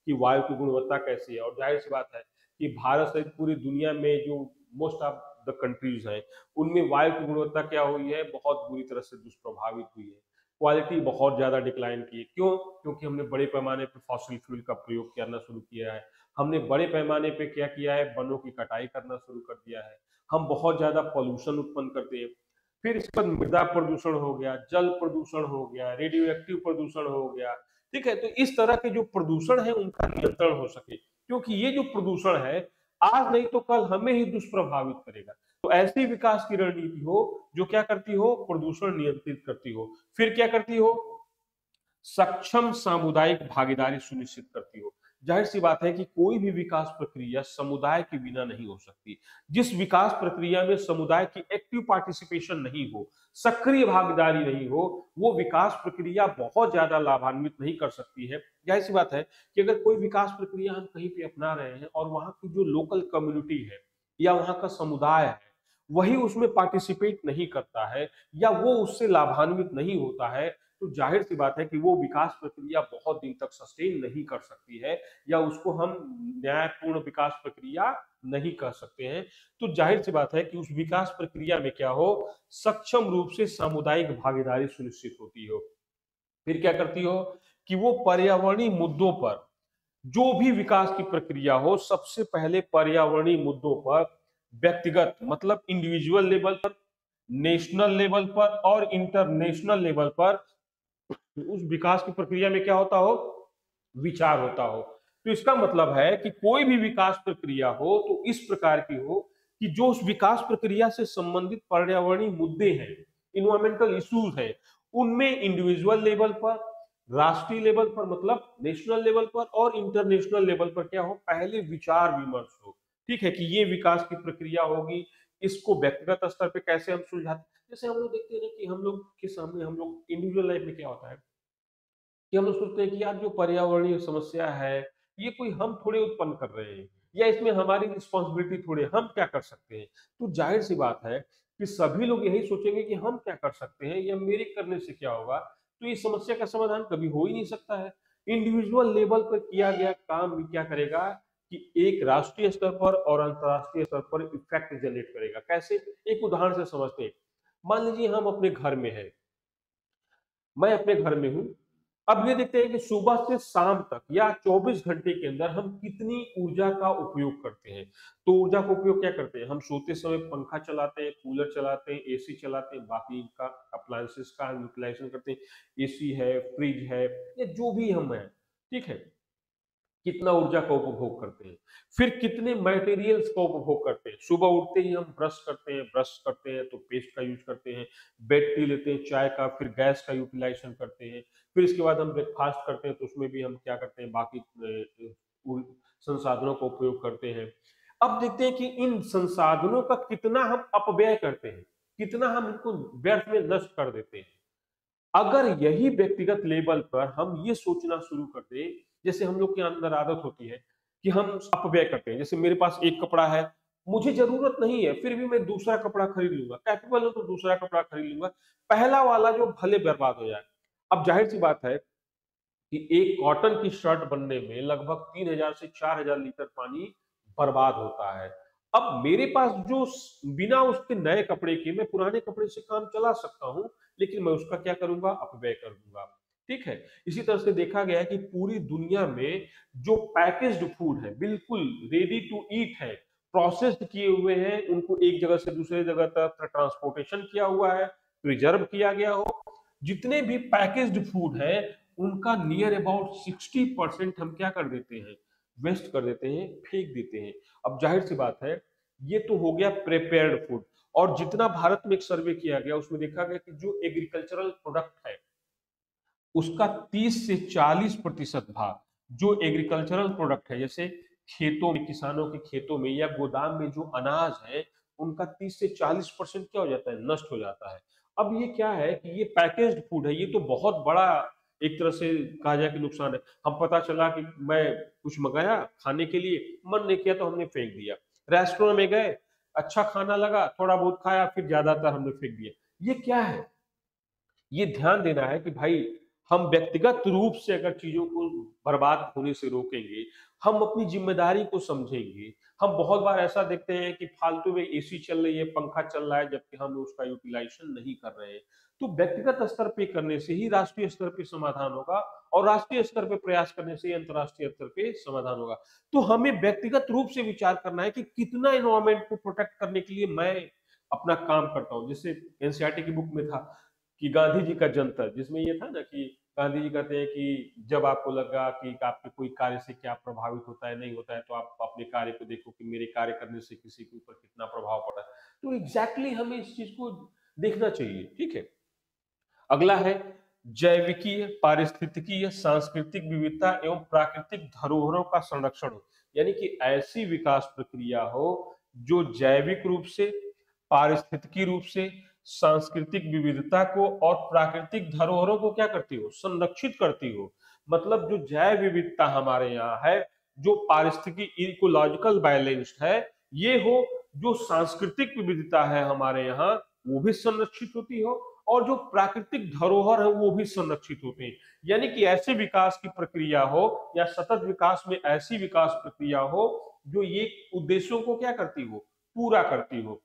S1: कि वायु की गुणवत्ता कैसी है। और जाहिर सी बात है कि भारत सहित पूरी दुनिया में जो मोस्ट ऑफ द कंट्रीज हैं उनमें वायु की गुणवत्ता क्या हुई है, बहुत बुरी तरह से दुष्प्रभावित हुई है। क्वालिटी बहुत ज्यादा डिक्लाइन की है। क्यों? क्योंकि हमने बड़े पैमाने पे फॉसिल फ्यूल का प्रयोग करना शुरू किया है, हमने बड़े पैमाने पे क्या किया है, वनों की कटाई करना शुरू कर दिया है, हम बहुत ज्यादा पॉल्यूशन उत्पन्न करते हैं। फिर इसके बाद मृदा प्रदूषण हो गया, जल प्रदूषण हो गया, रेडियो एक्टिव प्रदूषण हो गया। ठीक है, तो इस तरह के जो प्रदूषण है उनका नियंत्रण हो सके, क्योंकि ये जो प्रदूषण है आज नहीं तो कल हमें ही दुष्प्रभावित करेगा। तो ऐसी विकास की रणनीति हो जो क्या करती हो, प्रदूषण नियंत्रित करती हो। फिर क्या करती हो, सक्षम सामुदायिक भागीदारी सुनिश्चित करती हो। जाहिर सी बात है कि कोई भी विकास प्रक्रिया समुदाय के बिना नहीं हो सकती। जिस विकास प्रक्रिया में समुदाय की एक्टिव पार्टिसिपेशन नहीं हो, सक्रिय भागीदारी नहीं हो, वो विकास प्रक्रिया बहुत ज्यादा लाभान्वित नहीं कर सकती है। जाहिर सी बात है कि अगर कोई विकास प्रक्रिया हम कहीं पे अपना रहे हैं और वहां की जो लोकल कम्युनिटी है या वहां का समुदाय है वही उसमें पार्टिसिपेट नहीं करता है या वो उससे लाभान्वित नहीं होता है, तो जाहिर सी बात है कि वो विकास प्रक्रिया बहुत दिन तक सस्टेन नहीं कर सकती है, या उसको हम न्यायपूर्ण विकास प्रक्रिया नहीं कह सकते हैं। तो जाहिर सी बात है कि उस विकास प्रक्रिया में क्या हो, सक्षम रूप से सामुदायिक भागीदारी सुनिश्चित होती हो। फिर क्या करती हो कि वो पर्यावरणीय मुद्दों पर जो भी विकास की प्रक्रिया हो, सबसे पहले पर्यावरणीय मुद्दों पर व्यक्तिगत मतलब इंडिविजुअल लेवल पर, नेशनल लेवल पर और इंटरनेशनल लेवल पर उस विकास की प्रक्रिया में क्या होता हो, विचार होता हो। तो इसका मतलब है कि कोई भी विकास प्रक्रिया हो तो इस प्रकार की हो कि जो उस विकास प्रक्रिया से संबंधित पर्यावरणीय मुद्दे हैं, इन्वायरमेंटल इश्यूज हैं, उनमें इंडिविजुअल लेवल पर, राष्ट्रीय लेवल पर मतलब नेशनल लेवल पर और इंटरनेशनल लेवल पर क्या हो, पहले विचार विमर्श हो। ठीक है, कि ये विकास की प्रक्रिया होगी, इसको व्यक्तिगत स्तर पे कैसे हम सुलझाते। जैसे हम लोग देखते हैं ना कि हम लोग के सामने, हम लोग इंडिविजुअल लाइफ में क्या होता है कि हम लोग सोचते हैं कि यार जो पर्यावरणीय समस्या है ये कोई हम थोड़े उत्पन्न कर रहे हैं, या इसमें हमारी रिस्पॉन्सिबिलिटी थोड़े, हम क्या कर सकते हैं। तो जाहिर सी बात है कि सभी लोग यही सोचेंगे कि हम क्या कर सकते हैं या मेरे करने से क्या होगा। तो इस समस्या का समाधान कभी हो ही नहीं सकता है। इंडिविजुअल लेवल पर किया गया काम भी क्या करेगा कि एक राष्ट्रीय स्तर पर और अंतरराष्ट्रीय स्तर पर इफेक्ट जनरेट करेगा। कैसे? एक उदाहरण से समझते हैं। मान लीजिए हम अपने घर में हैं, मैं अपने घर में हूं। अब ये देखते हैं कि सुबह से शाम तक या 24 घंटे के अंदर हम कितनी ऊर्जा का उपयोग करते हैं। तो ऊर्जा का उपयोग क्या करते हैं? हम सोते समय पंखा चलाते हैं, कूलर चलाते हैं, एसी चलाते हैं, बाकी का अप्लायंसेस का हम यूटिलाइजेशन करते हैं। एसी है, फ्रिज है, या जो भी हम है, ठीक है, कितना ऊर्जा का उपभोग करते हैं। फिर कितने मटेरियल्स का उपभोग करते हैं। सुबह उठते ही हम ब्रश करते हैं तो पेस्ट का यूज करते हैं। बेड टी लेते हैं चाय का, फिर गैस का यूटिलाइजेशन करते हैं। फिर इसके बाद हम ब्रेकफास्ट करते हैं तो उसमें भी हम क्या करते हैं, बाकी संसाधनों का उपयोग करते हैं। अब देखते हैं कि इन संसाधनों का कितना हम अपव्यय करते हैं, कितना हम इनको व्यर्थ में नष्ट कर देते हैं। अगर यही व्यक्तिगत लेवल पर हम ये सोचना शुरू कर दें, जैसे हम लोग के अंदर आदत होती है कि हम अपव्यय करते हैं। जैसे मेरे पास एक कपड़ा है, मुझे जरूरत नहीं है, फिर भी मैं दूसरा कपड़ा खरीद लूंगा, कैपेबल हो तो दूसरा कपड़ा खरीद लूंगा, पहला वाला जो भले बर्बाद हो जाए। अब जाहिर सी बात है कि एक कॉटन की शर्ट बनने में लगभग 3000 से 4000 लीटर पानी बर्बाद होता है। अब मेरे पास जो बिना उसके नए कपड़े के मैं पुराने कपड़े से काम चला सकता हूं, लेकिन मैं उसका क्या करूंगा, अपव्यय कर दूंगा। ठीक है। इसी तरह से देखा गया है कि पूरी दुनिया में जो पैकेज्ड फूड है, बिल्कुल रेडी टू ईट है, प्रोसेस्ड किए हुए हैं, उनको एक जगह से दूसरे जगह तक ट्रांसपोर्टेशन किया हुआ है, प्रिजर्व किया गया हो, जितने भी पैकेज्ड फूड है उनका नियर अबाउट 60% हम क्या कर देते हैं, वेस्ट कर देते हैं, फेंक देते हैं। अब जाहिर सी बात है, ये तो हो गया प्रिपेयर्ड फूड। और जितना भारत में एक सर्वे किया गया उसमें देखा गया कि जो एग्रीकल्चरल प्रोडक्ट है उसका 30 से 40% भाग जो एग्रीकल्चरल प्रोडक्ट है, जैसे खेतों में, किसानों के खेतों में या गोदाम में जो अनाज है, उनका 30 से 40% क्या हो जाता है, नष्ट हो जाता है। अब ये क्या है कि ये पैकेज्ड फूड है, ये तो बहुत बड़ा एक तरह से कहा जाए कि नुकसान है। हम पता चला कि मैं कुछ मंगाया खाने के लिए, मन नहीं किया तो हमने फेंक दिया। रेस्टोरेंट में गए, अच्छा खाना लगा, थोड़ा बहुत खाया, फिर ज्यादातर हमने फेंक दिया। ये क्या है? ये ध्यान देना है कि भाई हम व्यक्तिगत रूप से अगर चीजों को बर्बाद होने से रोकेंगे, हम अपनी जिम्मेदारी को समझेंगे। हम बहुत बार ऐसा देखते हैं कि फालतू में एसी चल रही है, पंखा चल रहा है, जबकि हम उसका यूटिलाइजेशन नहीं कर रहे हैं। तो व्यक्तिगत स्तर पे करने से ही राष्ट्रीय स्तर पे समाधान होगा, और राष्ट्रीय स्तर पे प्रयास करने से ही अंतर्राष्ट्रीय स्तर पे समाधान होगा। तो हमें व्यक्तिगत रूप से विचार करना है कि कितना एनवायरमेंट को प्रोटेक्ट करने के लिए मैं अपना काम करता हूँ। जैसे एनसीईआरटी की बुक में था कि गांधी जी का जंतर, जिसमें ये था ना कि गांधी जी कहते हैं कि जब आपको लगा कि आपके कोई कार्य से क्या प्रभावित होता है, नहीं होता है, तो आप अपने कार्य को देखो कि मेरे कार्य करने से किसी के ऊपर कितना प्रभाव पड़ा है। तो एग्जैक्टली हमें इस चीज को देखना चाहिए। ठीक है। अगला है जैविकीय, पारिस्थितिकीय, सांस्कृतिक विविधता एवं प्राकृतिक धरोहरों का संरक्षण हो। यानी कि ऐसी विकास प्रक्रिया हो जो जैविक रूप से, पारिस्थितिकी रूप से, सांस्कृतिक विविधता को और प्राकृतिक धरोहरों को क्या करती हो, संरक्षित करती हो। मतलब जो जैव विविधता हमारे यहाँ है, जो पारिस्थितिकी इकोलॉजिकल बैलेंस्ड है, ये हो, जो सांस्कृतिक विविधता है हमारे यहाँ वो भी संरक्षित होती हो, और जो प्राकृतिक धरोहर है वो भी संरक्षित होते हैं। यानी कि ऐसे विकास की प्रक्रिया हो, या सतत विकास में ऐसी विकास प्रक्रिया हो जो ये उद्देश्यों को क्या करती हो, पूरा करती हो।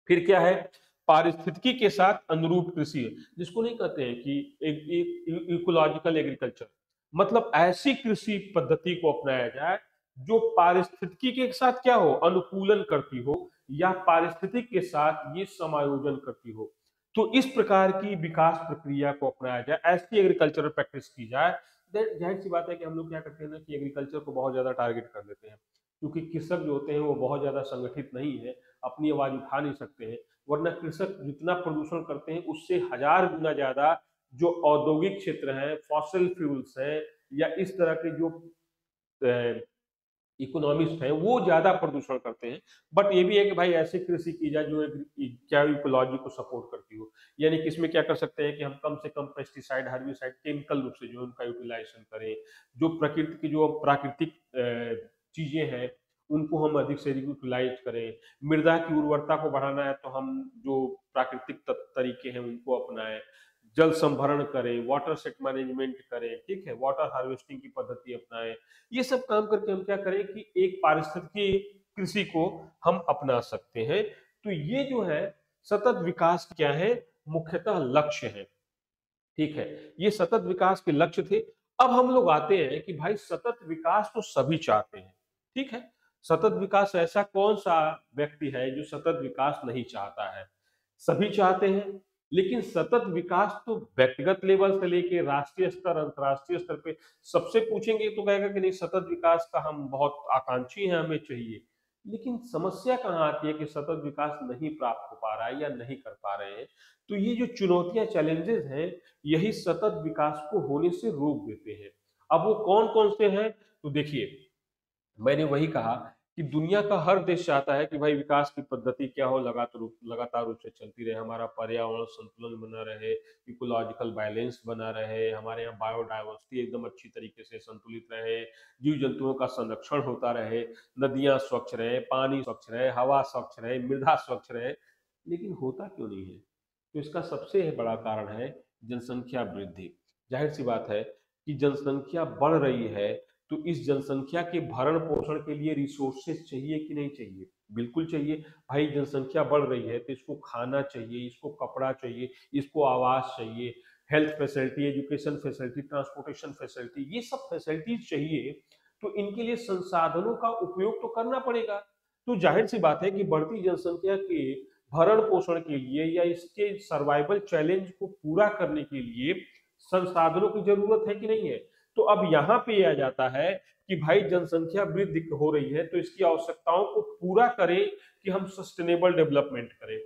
S1: फिर क्या है, पारिस्थितिकी के साथ अनुरूप कृषि है, जिसको नहीं कहते हैं कि एक इकोलॉजिकल एग्रीकल्चर, मतलब ऐसी कृषि पद्धति को अपनाया जाए जो पारिस्थितिकी के साथ क्या हो, अनुकूलन करती हो, या पारिस्थितिक के साथ ये समायोजन करती हो। तो इस प्रकार की विकास प्रक्रिया को अपनाया जाए, ऐसी एग्रीकल्चरल प्रैक्टिस की जाए। देन जाहिर सी बात है कि हम लोग क्या करते हैं ना कि एग्रीकल्चर को बहुत ज्यादा टारगेट कर देते हैं, क्योंकि कृषक जो होते हैं वो बहुत ज्यादा संगठित नहीं है, अपनी आवाज उठा नहीं सकते हैं। वरना कृषक जितना प्रदूषण करते हैं उससे 1000 गुना ज्यादा जो औद्योगिक क्षेत्र हैं, फॉसिल फ्यूल्स हैं, या इस तरह के जो इकोनॉमिस्ट हैं वो ज्यादा प्रदूषण करते हैं। बट ये भी है कि भाई ऐसी कृषि की जाए जो क्या इकोलॉजी को सपोर्ट करती हो। यानी कि इसमें क्या कर सकते हैं कि हम कम से कम पेस्टिसाइड, हर्बिसाइड, केमिकल रूप से जो है उनका यूटिलाइजेशन करें। जो प्रकृति की जो प्राकृतिक चीजें हैं उनको हम अधिक से अधिक यूटिलाइज करें। मृदा की उर्वरता को बढ़ाना है तो हम जो प्राकृतिक तरीके हैं उनको अपनाएं। जल संभरण करें, वाटर सेट मैनेजमेंट करें, ठीक है, वाटर हार्वेस्टिंग की पद्धति अपनाएं। ये सब काम करके हम क्या करें कि एक पारिस्थितिकी कृषि को हम अपना सकते हैं। तो ये जो है सतत विकास क्या है, मुख्यतः लक्ष्य है। ठीक है, ये सतत विकास के लक्ष्य थे। अब हम लोग आते हैं कि भाई सतत विकास तो सभी चाहते हैं, ठीक है। सतत विकास ऐसा कौन सा व्यक्ति है जो सतत विकास नहीं चाहता है? सभी चाहते हैं, लेकिन सतत विकास तो व्यक्तिगत लेवल से लेके राष्ट्रीय स्तर, अंतर्राष्ट्रीय स्तर पे सबसे पूछेंगे तो कहेगा कि नहीं, सतत विकास का हम बहुत आकांक्षी हैं, हमें चाहिए। लेकिन समस्या कहाँ आती है कि सतत विकास नहीं प्राप्त हो पा रहा है या नहीं कर पा रहे हैं। तो ये जो चुनौतियां, चैलेंजेस हैं, यही सतत विकास को होने से रोक देते हैं। अब वो कौन कौन से हैं, तो देखिए, मैंने वही कहा कि दुनिया का हर देश चाहता है कि भाई विकास की पद्धति क्या हो, लगातार रूप से चलती रहे, हमारा पर्यावरण संतुलन बना रहे, इकोलॉजिकल बैलेंस बना रहे, हमारे यहाँ बायोडाइवर्सिटी एकदम अच्छी तरीके से संतुलित रहे, जीव जंतुओं का संरक्षण होता रहे, नदियां स्वच्छ रहे, पानी स्वच्छ रहे, हवा स्वच्छ रहे, मृदा स्वच्छ रहे। लेकिन होता क्यों नहीं है? तो इसका सबसे बड़ा कारण है जनसंख्या वृद्धि। जाहिर सी बात है कि जनसंख्या बढ़ रही है, तो इस जनसंख्या के भरण पोषण के लिए रिसोर्सेज चाहिए कि नहीं चाहिए? बिल्कुल चाहिए। भाई जनसंख्या बढ़ रही है तो इसको खाना चाहिए, इसको कपड़ा चाहिए, इसको आवास चाहिए, health facility, education facility, transportation facility, ये सब फैसिलिटीज चाहिए। तो इनके लिए संसाधनों का उपयोग तो करना पड़ेगा। तो जाहिर सी बात है कि बढ़ती जनसंख्या के भरण पोषण के लिए या इसके सर्वाइवल चैलेंज को पूरा करने के लिए संसाधनों की जरूरत है कि नहीं है? तो अब यहाँ पे आ जाता है कि भाई जनसंख्या वृद्धि हो रही है तो इसकी आवश्यकताओं को पूरा करें कि हम सस्टेनेबल डेवलपमेंट करें।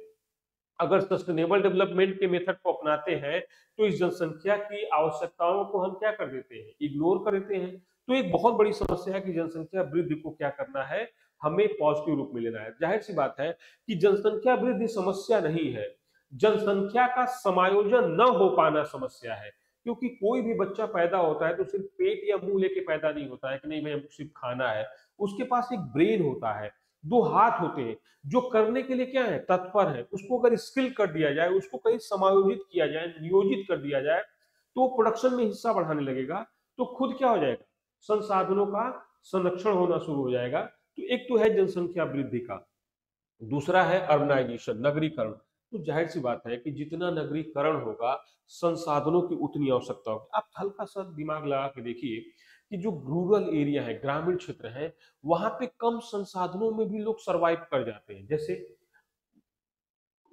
S1: अगर सस्टेनेबल डेवलपमेंट के मेथड को अपनाते हैं तो इस जनसंख्या की आवश्यकताओं को हम क्या कर देते हैं, इग्नोर कर देते हैं। तो एक बहुत बड़ी समस्या है कि जनसंख्या वृद्धि को क्या करना है, हमें पॉजिटिव रूप में लेना है। जाहिर सी बात है कि जनसंख्या वृद्धि समस्या नहीं है, जनसंख्या का समायोजन न हो पाना समस्या है। क्योंकि कोई भी बच्चा पैदा होता है तो सिर्फ पेट या मुंह लेके पैदा नहीं होता है कि नहीं भाई हमको सिर्फ खाना है। उसके पास एक ब्रेन होता है, दो हाथ होते हैं, जो करने के लिए क्या है, तत्पर है। उसको अगर स्किल कर दिया जाए, उसको कहीं समायोजित किया जाए, नियोजित कर दिया जाए, तो प्रोडक्शन में हिस्सा बढ़ाने लगेगा। तो खुद क्या हो जाएगा, संसाधनों का संरक्षण होना शुरू हो जाएगा। तो एक तो है जनसंख्या वृद्धि का, दूसरा है अर्बनाइजेशन, नगरीकरण। तो जाहिर सी बात है कि जितना नगरीकरण होगा, संसाधनों की उतनी आवश्यकता होगी। आप हल्का सा दिमाग लगा के देखिए कि जो रूरल एरिया है, ग्रामीण क्षेत्र है, वहां पे कम संसाधनों में भी लोग सरवाइव कर जाते हैं। जैसे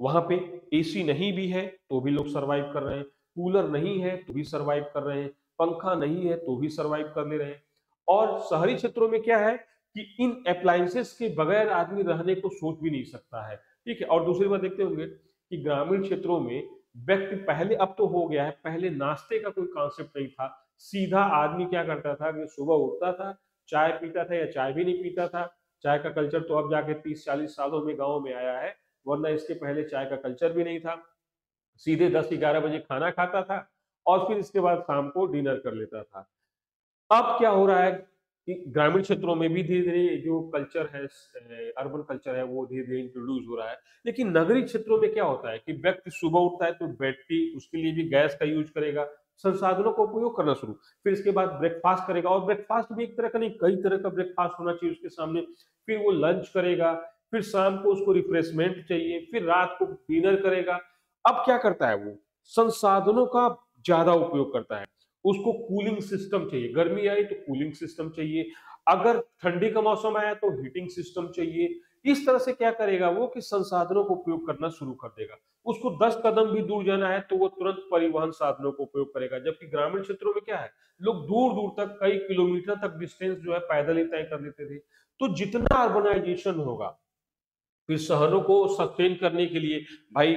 S1: वहां पे एसी नहीं भी है तो भी लोग सरवाइव कर रहे हैं, कूलर नहीं है तो भी सरवाइव कर रहे हैं, पंखा नहीं है तो भी सरवाइव कर ले रहे हैं। और शहरी क्षेत्रों में क्या है कि इन अप्लायंसेस के बगैर आदमी रहने को सोच भी नहीं सकता है, ठीक है। और दूसरी बात देखते होंगे कि ग्रामीण क्षेत्रों में व्यक्ति पहले, अब तो हो गया है, पहले नाश्ते का कोई कॉन्सेप्ट नहीं था। सीधा आदमी क्या करता था कि सुबह उठता था, चाय पीता था या चाय भी नहीं पीता था। चाय का कल्चर तो अब जाके 30-40 सालों में गाँव में आया है, वरना इसके पहले चाय का कल्चर भी नहीं था। सीधे 10-11 बजे खाना खाता था और फिर इसके बाद शाम को डिनर कर लेता था। अब क्या हो रहा है कि ग्रामीण क्षेत्रों में भी धीरे-धीरे जो कल्चर है, अर्बन कल्चर है, वो धीरे-धीरे इंट्रोड्यूस हो रहा है। लेकिन नगरीय क्षेत्रों में क्या होता है कि व्यक्ति सुबह उठता है तो बैटरी, उसके लिए भी गैस का यूज़ करेगा, संसाधनों का उपयोग करना शुरू। फिर इसके बाद ब्रेकफ़ास्ट करेगा, और ब्रेकफ़ास्ट भी एक तरह का नहीं, कई तरह का ब्रेकफ़ास्ट होना चाहिए उसके सामने। फिर वो लंच करेगा, फिर शाम को उसको रिफ्रेशमेंट चाहिए, फिर रात को डिनर करेगा। अब क्या करता है वो? संसाधनों का ज़्यादा उपयोग करता है। उसको कूलिंग सिस्टम चाहिए, गर्मी आई तो कूलिंग सिस्टम चाहिए, अगर ठंडी का मौसम आया तो हीटिंग सिस्टम चाहिए। इस तरह से क्या करेगा वो कि संसाधनों का उपयोग करना शुरू कर देगा। उसको 10 कदम भी दूर जाना है तो वो तुरंत परिवहन साधनों का उपयोग करेगा। जबकि ग्रामीण क्षेत्रों में क्या है, लोग दूर-दूर तक, कई किलोमीटर तक डिस्टेंस जो है पैदल ही तय कर लेते थे। तो जितना अर्बनाइजेशन होगा, फिर शहरों को सस्टेन करने के लिए भाई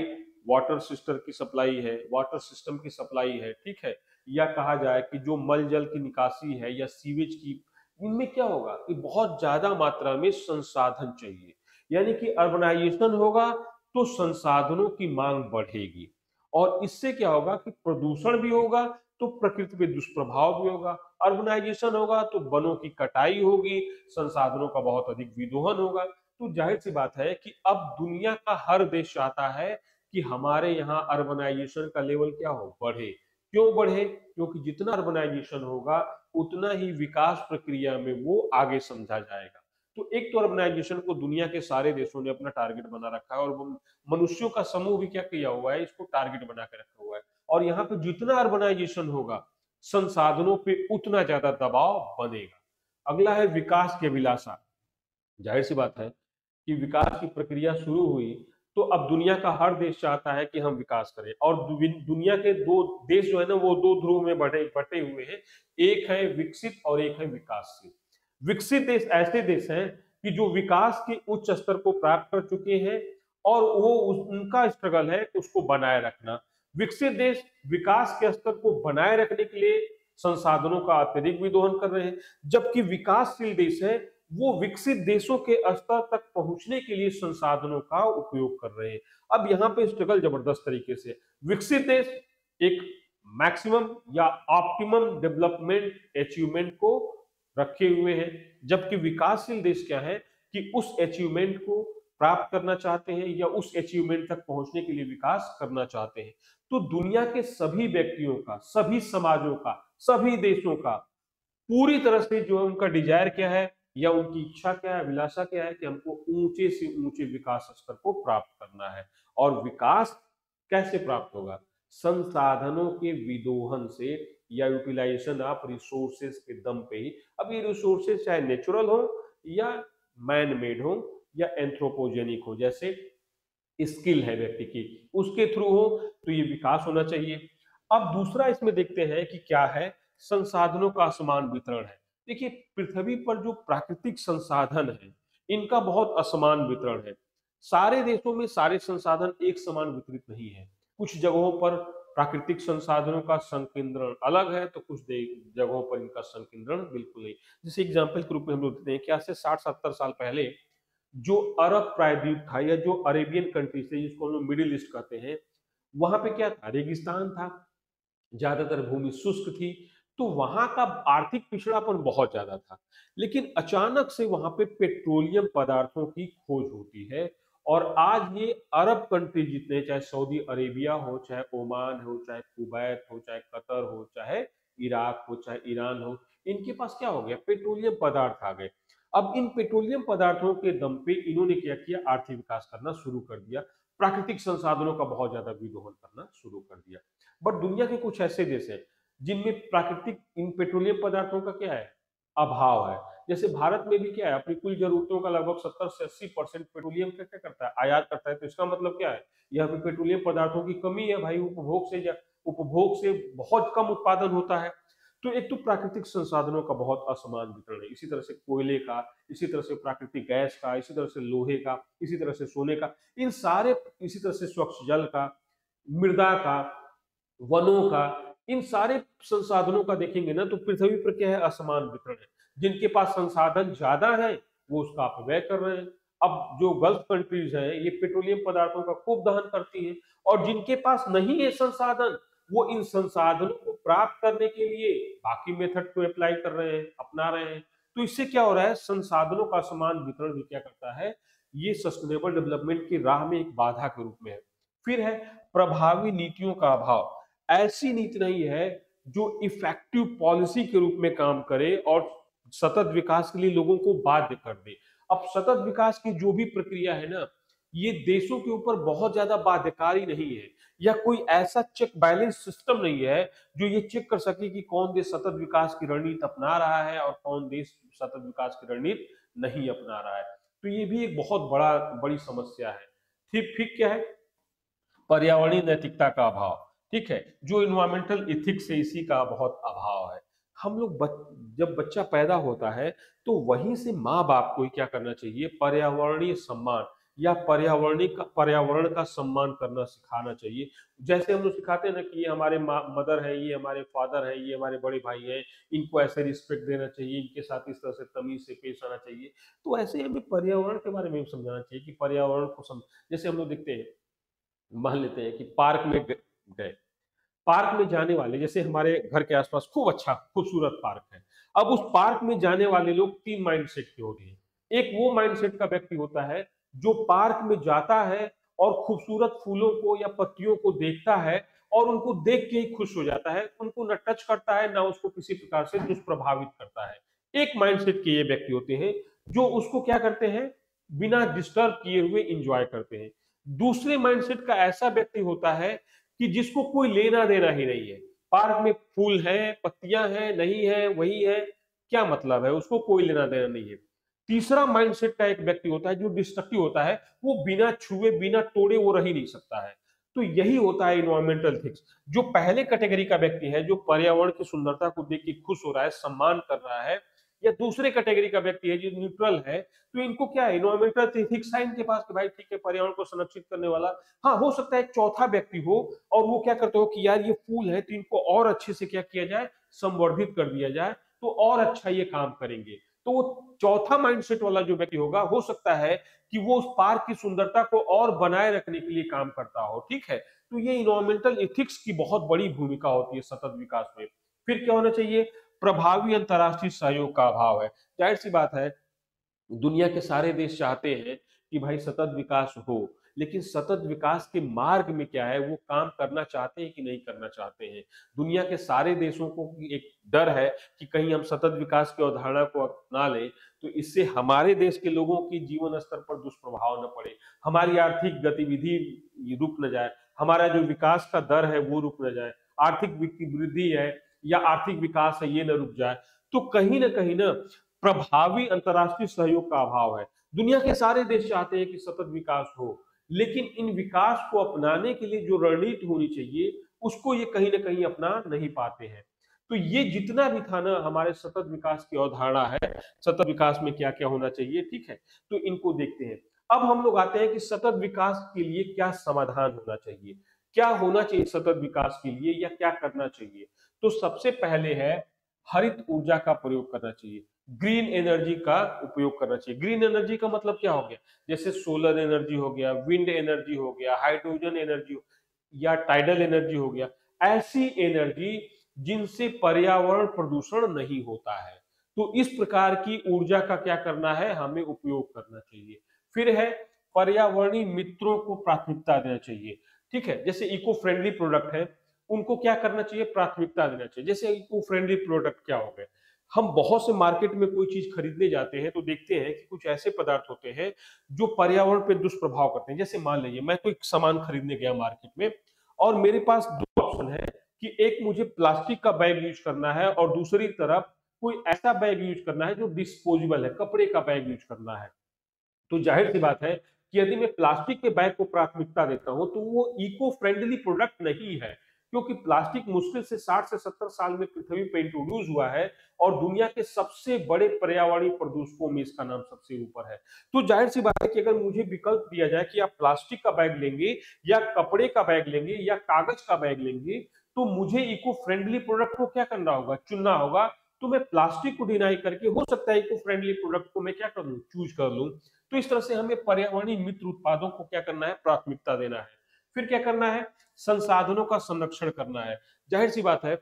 S1: वाटर सिस्टम की सप्लाई है, वाटर सिस्टम की सप्लाई है, ठीक है, या कहा जाए कि जो मल जल की निकासी है या सीवेज की, इनमें क्या होगा कि बहुत ज्यादा मात्रा में संसाधन चाहिए। यानी कि अर्बनाइजेशन होगा तो संसाधनों की मांग बढ़ेगी, और इससे क्या होगा कि प्रदूषण भी होगा तो प्रकृति पे दुष्प्रभाव भी होगा। अर्बनाइजेशन होगा तो वनों की कटाई होगी, संसाधनों का बहुत अधिक विदोहन होगा। तो जाहिर सी बात है कि अब दुनिया का हर देश चाहता है कि हमारे यहाँ अर्बनाइजेशन का लेवल क्या हो, बढ़े। क्यों बढ़े? क्योंकि जितना अर्बनाइजेशन होगा उतना ही विकास प्रक्रिया में वो आगे समझा जाएगा। तो एक तो अर्बनाइजेशन को दुनिया के सारे देशों ने अपना टारगेट बना रखा है, और वो मनुष्यों का समूह भी क्या किया हुआ है, इसको टारगेट बना के रखा हुआ है। और यहाँ पे जितना अर्बनाइजेशन होगा, संसाधनों पे उतना ज्यादा दबाव बनेगा। अगला है विकास की अभिलाषा। जाहिर सी बात है कि विकास की प्रक्रिया शुरू हुई तो अब दुनिया का हर देश चाहता है कि हम विकास करें, और दुनिया के दो देश जो है ना, वो दो ध्रुव में बटे हुए हैं। एक है विकसित और एक है विकासशील। विकसित देश ऐसे देश हैं कि जो विकास के उच्च स्तर को प्राप्त कर चुके हैं, और वो उनका स्ट्रगल है उसको बनाए रखना। विकसित देश विकास के स्तर को बनाए रखने के लिए संसाधनों का अत्यधिक भी दोहन कर रहे हैं, जबकि विकासशील देश है वो विकसित देशों के स्तर तक पहुंचने के लिए संसाधनों का उपयोग कर रहे हैं। अब यहाँ पे स्ट्रगल जबरदस्त तरीके से, विकसित देश एक मैक्सिमम या ऑप्टिमम डेवलपमेंट अचीवमेंट को रखे हुए हैं, जबकि विकासशील देश क्या है कि उस अचीवमेंट को प्राप्त करना चाहते हैं या उस अचीवमेंट तक पहुंचने के लिए विकास करना चाहते हैं। तो दुनिया के सभी व्यक्तियों का, सभी समाजों का, सभी देशों का पूरी तरह से जो है उनका डिजायर क्या है या उनकी इच्छा क्या है, अभिलाषा क्या है कि हमको ऊंचे से ऊंचे विकास स्तर को प्राप्त करना है। और विकास कैसे प्राप्त होगा? संसाधनों के विदोहन से या यूटिलाइजेशन ऑफ रिसोर्सेज के दम पे ही। अब ये रिसोर्सेज चाहे नेचुरल हो या मैन मेड हो या एंथ्रोपोजेनिक हो, जैसे स्किल है व्यक्ति की, उसके थ्रू हो, तो ये विकास होना चाहिए। अब दूसरा इसमें देखते हैं कि क्या है, संसाधनों का असमान वितरण है। देखिए, पृथ्वी पर जो प्राकृतिक संसाधन है इनका बहुत असमान वितरण है। सारे देशों में सारे संसाधन एक समान वितरित नहीं है। कुछ जगहों पर प्राकृतिक संसाधनों का संकेंद्रण अलग है, तो कुछ जगहों पर इनका संकेंद्रण बिल्कुल नहीं। जैसे एग्जाम्पल के रूप में हम लोग देखते हैं कि आज से 60-70 साल पहले जो अरब प्रायद्वीप था या जो अरेबियन कंट्री थे, जिसको हम लोग मिडिल ईस्ट कहते हैं, वहां पे क्या था, रेगिस्तान था, ज्यादातर भूमि शुष्क थी, तो वहां का आर्थिक पिछड़ापन बहुत ज्यादा था। लेकिन अचानक से वहां पे पेट्रोलियम पदार्थों की खोज होती है, और आज ये अरब कंट्री जितने, चाहे सऊदी अरेबिया हो, चाहे ओमान हो, चाहे कुवैत हो, चाहे कतर हो, चाहे इराक हो, चाहे ईरान हो, इनके पास क्या हो गया, पेट्रोलियम पदार्थ आ गए। अब इन पेट्रोलियम पदार्थों के दम पे इन्होंने क्या किया, आर्थिक विकास करना शुरू कर दिया, प्राकृतिक संसाधनों का बहुत ज्यादा विदोहन करना शुरू कर दिया। बट दुनिया के कुछ ऐसे देश हैं जिनमें प्राकृतिक इन पेट्रोलियम पदार्थों का क्या है, अभाव है। जैसे भारत में भी क्या है, अपनी कुल जरूरतों का लगभग 70 से 80% पेट्रोलियम का क्या करता है, आयात करता है। तो इसका मतलब क्या है, यहाँ पे पेट्रोलियम पदार्थों की कमी है भाई, उपभोग से बहुत कम उत्पादन होता है। तो एक तो प्राकृतिक संसाधनों का बहुत असमान वितरण है, इसी तरह से कोयले का, इसी तरह से प्राकृतिक गैस का, इसी तरह से लोहे का, इसी तरह से सोने का, इन सारे, इसी तरह से स्वच्छ जल का, मृदा का, वनों का, इन सारे संसाधनों का देखेंगे ना, तो पृथ्वी पर क्या है, असमान वितरण है। जिनके पास संसाधन ज्यादा है वो उसका अपव्यय कर रहे हैं। अब जो गल्फ कंट्रीज हैं ये पेट्रोलियम पदार्थों का खूब दहन करती हैं, और जिनके पास नहीं है संसाधन, वो इन संसाधनों को प्राप्त करने के लिए बाकी मेथड को अप्लाई कर रहे हैं, अपना रहे हैं। तो इससे क्या हो रहा है, संसाधनों का समान वितरण भी क्या करता है, ये सस्टेनेबल डेवलपमेंट की राह में एक बाधा के रूप में है। फिर है प्रभावी नीतियों का अभाव। ऐसी नीति नहीं है जो इफेक्टिव पॉलिसी के रूप में काम करे और सतत विकास के लिए लोगों को बाध्य कर दे। अब सतत विकास की जो भी प्रक्रिया है ना, ये देशों के ऊपर बहुत ज्यादा बाध्यकारी नहीं है, या कोई ऐसा चेक बैलेंस सिस्टम नहीं है जो ये चेक कर सके कि कौन देश सतत विकास की रणनीति अपना रहा है और कौन देश सतत विकास की रणनीति नहीं अपना रहा है। तो ये भी एक बहुत बड़ी समस्या है। ठीक क्या है, पर्यावरणीय नैतिकता का अभाव। ठीक है, जो इन्वायरमेंटल इथिक्स है इसी का बहुत अभाव है। हम लोग जब बच्चा पैदा होता है तो वहीं से माँ बाप को ही क्या करना चाहिए, पर्यावरणीय सम्मान या पर्यावरण का सम्मान करना सिखाना चाहिए। जैसे हम लोग सिखाते हैं ना कि ये हमारे मदर है, ये हमारे फादर है, ये हमारे बड़े भाई हैं, इनको ऐसे रिस्पेक्ट देना चाहिए, इनके साथ इस तरह से तमीज से पेश आना चाहिए। तो ऐसे हमें पर्यावरण के बारे में भी समझाना चाहिए कि पर्यावरण को जैसे हम लोग देखते हैं, मान लेते हैं कि पार्क में गए, पार्क में जाने वाले, जैसे हमारे घर के आसपास खूब अच्छा खूबसूरत पार्क है। अब उस पार्क में जाने वाले लोग तीन माइंडसेट के होते हैं। एक वो माइंडसेट का व्यक्ति होता है जो पार्क में जाता है और खूबसूरत फूलों को या पत्तियों को देखता है और उनको देख के ही खुश हो जाता है, उनको न टच करता है ना उसको किसी प्रकार से दुष्प्रभावित करता है। एक माइंडसेट के ये व्यक्ति होते हैं जो उसको क्या करते हैं, बिना डिस्टर्ब किए हुए इंजॉय करते हैं। दूसरे माइंडसेट का ऐसा व्यक्ति होता है कि जिसको कोई लेना देना ही नहीं है। पार्क में फूल है, पत्तियां हैं, नहीं है, वही है, क्या मतलब है, उसको कोई लेना देना नहीं है। तीसरा माइंडसेट का एक व्यक्ति होता है जो डिस्ट्रक्टिव होता है, वो बिना छुए बिना तोड़े वो रह ही नहीं सकता है। तो यही होता है इन्वायरमेंटल थिंग्स। जो पहले कैटेगरी का व्यक्ति है, जो पर्यावरण की सुंदरता को देख के खुश हो रहा है, सम्मान कर रहा है, या दूसरे कैटेगरी का व्यक्ति है जो न्यूट्रल है, तो इनको क्या है, इन्वायरमेंटल एथिक्स है इनके पास कि भाई ठीक है, पर्यावरण को संरक्षित करने वाला। हाँ, हो सकता है एक चौथा व्यक्ति हो और वो क्या करते हो कि यार ये फूल है तो इनको और अच्छे से क्या किया जाए, संवर्धित कर दिया जाए, तो और अच्छा ये काम करेंगे। तो वो चौथा माइंडसेट वाला जो व्यक्ति होगा, हो सकता है कि वो उस पार्क की सुंदरता को और बनाए रखने के लिए काम करता हो, ठीक है। तो ये इन्वायरमेंटल एथिक्स की बहुत बड़ी भूमिका होती है सतत विकास में। फिर क्या होना चाहिए, प्रभावी अंतर्राष्ट्रीय सहयोग का अभाव है। जाहिर सी बात है, दुनिया के सारे देश चाहते हैं कि भाई सतत विकास हो, लेकिन सतत विकास के मार्ग में क्या है, वो काम करना चाहते हैं कि नहीं करना चाहते हैं। दुनिया के सारे देशों को एक डर है कि कहीं हम सतत विकास की अवधारणा को अपना लें तो इससे हमारे देश के लोगों की जीवन स्तर पर दुष्प्रभाव न पड़े, हमारी आर्थिक गतिविधि रुक न जाए, हमारा जो विकास का दर है वो रुक न जाए, आर्थिक वृद्धि है या आर्थिक विकास है ये न रुक जाए। तो कहीं ना कहीं ना प्रभावी अंतर्राष्ट्रीय सहयोग का अभाव है। दुनिया के सारे देश चाहते हैं कि सतत विकास हो, लेकिन इन विकास को अपनाने के लिए जो रणनीति होनी चाहिए, उसको ये कहीं ना कहीं अपना नहीं पाते हैं। तो ये जितना भी था ना हमारे सतत विकास की अवधारणा है, सतत विकास में क्या क्या होना चाहिए, ठीक है, तो इनको देखते हैं। अब हम लोग आते हैं कि सतत विकास के लिए क्या समाधान होना चाहिए, क्या होना चाहिए सतत विकास के लिए या क्या करना चाहिए। तो सबसे पहले है हरित ऊर्जा का प्रयोग करना चाहिए, ग्रीन एनर्जी का उपयोग करना चाहिए। ग्रीन एनर्जी का मतलब क्या हो गया, जैसे सोलर एनर्जी हो गया, विंड एनर्जी हो गया, हाइड्रोजन एनर्जी या टाइडल एनर्जी हो गया। ऐसी एनर्जी जिनसे पर्यावरण प्रदूषण नहीं होता है, तो इस प्रकार की ऊर्जा का क्या करना है, हमें उपयोग करना चाहिए। फिर है पर्यावरणीय मित्रों को प्राथमिकता देना चाहिए, ठीक है। जैसे इको फ्रेंडली प्रोडक्ट है, उनको क्या करना चाहिए, प्राथमिकता देना चाहिए। जैसे इको फ्रेंडली प्रोडक्ट क्या हो गए, हम बहुत से मार्केट में कोई चीज खरीदने जाते हैं तो देखते हैं कि कुछ ऐसे पदार्थ होते हैं जो पर्यावरण पे दुष्प्रभाव करते हैं। जैसे मान लीजिए मैं कोई सामान खरीदने गया मार्केट में और मेरे पास दो ऑप्शन है कि एक मुझे प्लास्टिक का बैग यूज करना है और दूसरी तरफ कोई ऐसा बैग यूज करना है जो डिस्पोजेबल है, कपड़े का बैग यूज करना है। तो जाहिर सी बात है कि यदि मैं प्लास्टिक के बैग को प्राथमिकता देता हूं तो वो इको फ्रेंडली प्रोडक्ट नहीं है, क्योंकि प्लास्टिक मुश्किल से 60 से 70 साल में पृथ्वी पर इंट्रोड्यूस हुआ है और दुनिया के सबसे बड़े पर्यावरणीय प्रदूषकों में इसका नाम सबसे ऊपर है। तो जाहिर सी बात है कि अगर मुझे विकल्प दिया जाए कि आप प्लास्टिक का बैग लेंगे या कपड़े का बैग लेंगे या कागज का बैग लेंगे, तो मुझे इको फ्रेंडली प्रोडक्ट को क्या करना होगा, चुनना होगा। तो मैं प्लास्टिक को डिनाई करके हो सकता है इको फ्रेंडली प्रोडक्ट को मैं क्या कर लूं, चूज कर लूं। तो इस तरह से हमें पर्यावरणीय मित्र उत्पादों को क्या करना है, प्राथमिकता देना है। फिर क्या करना है, संसाधनों का संरक्षण करना है। जाहिर सी बात है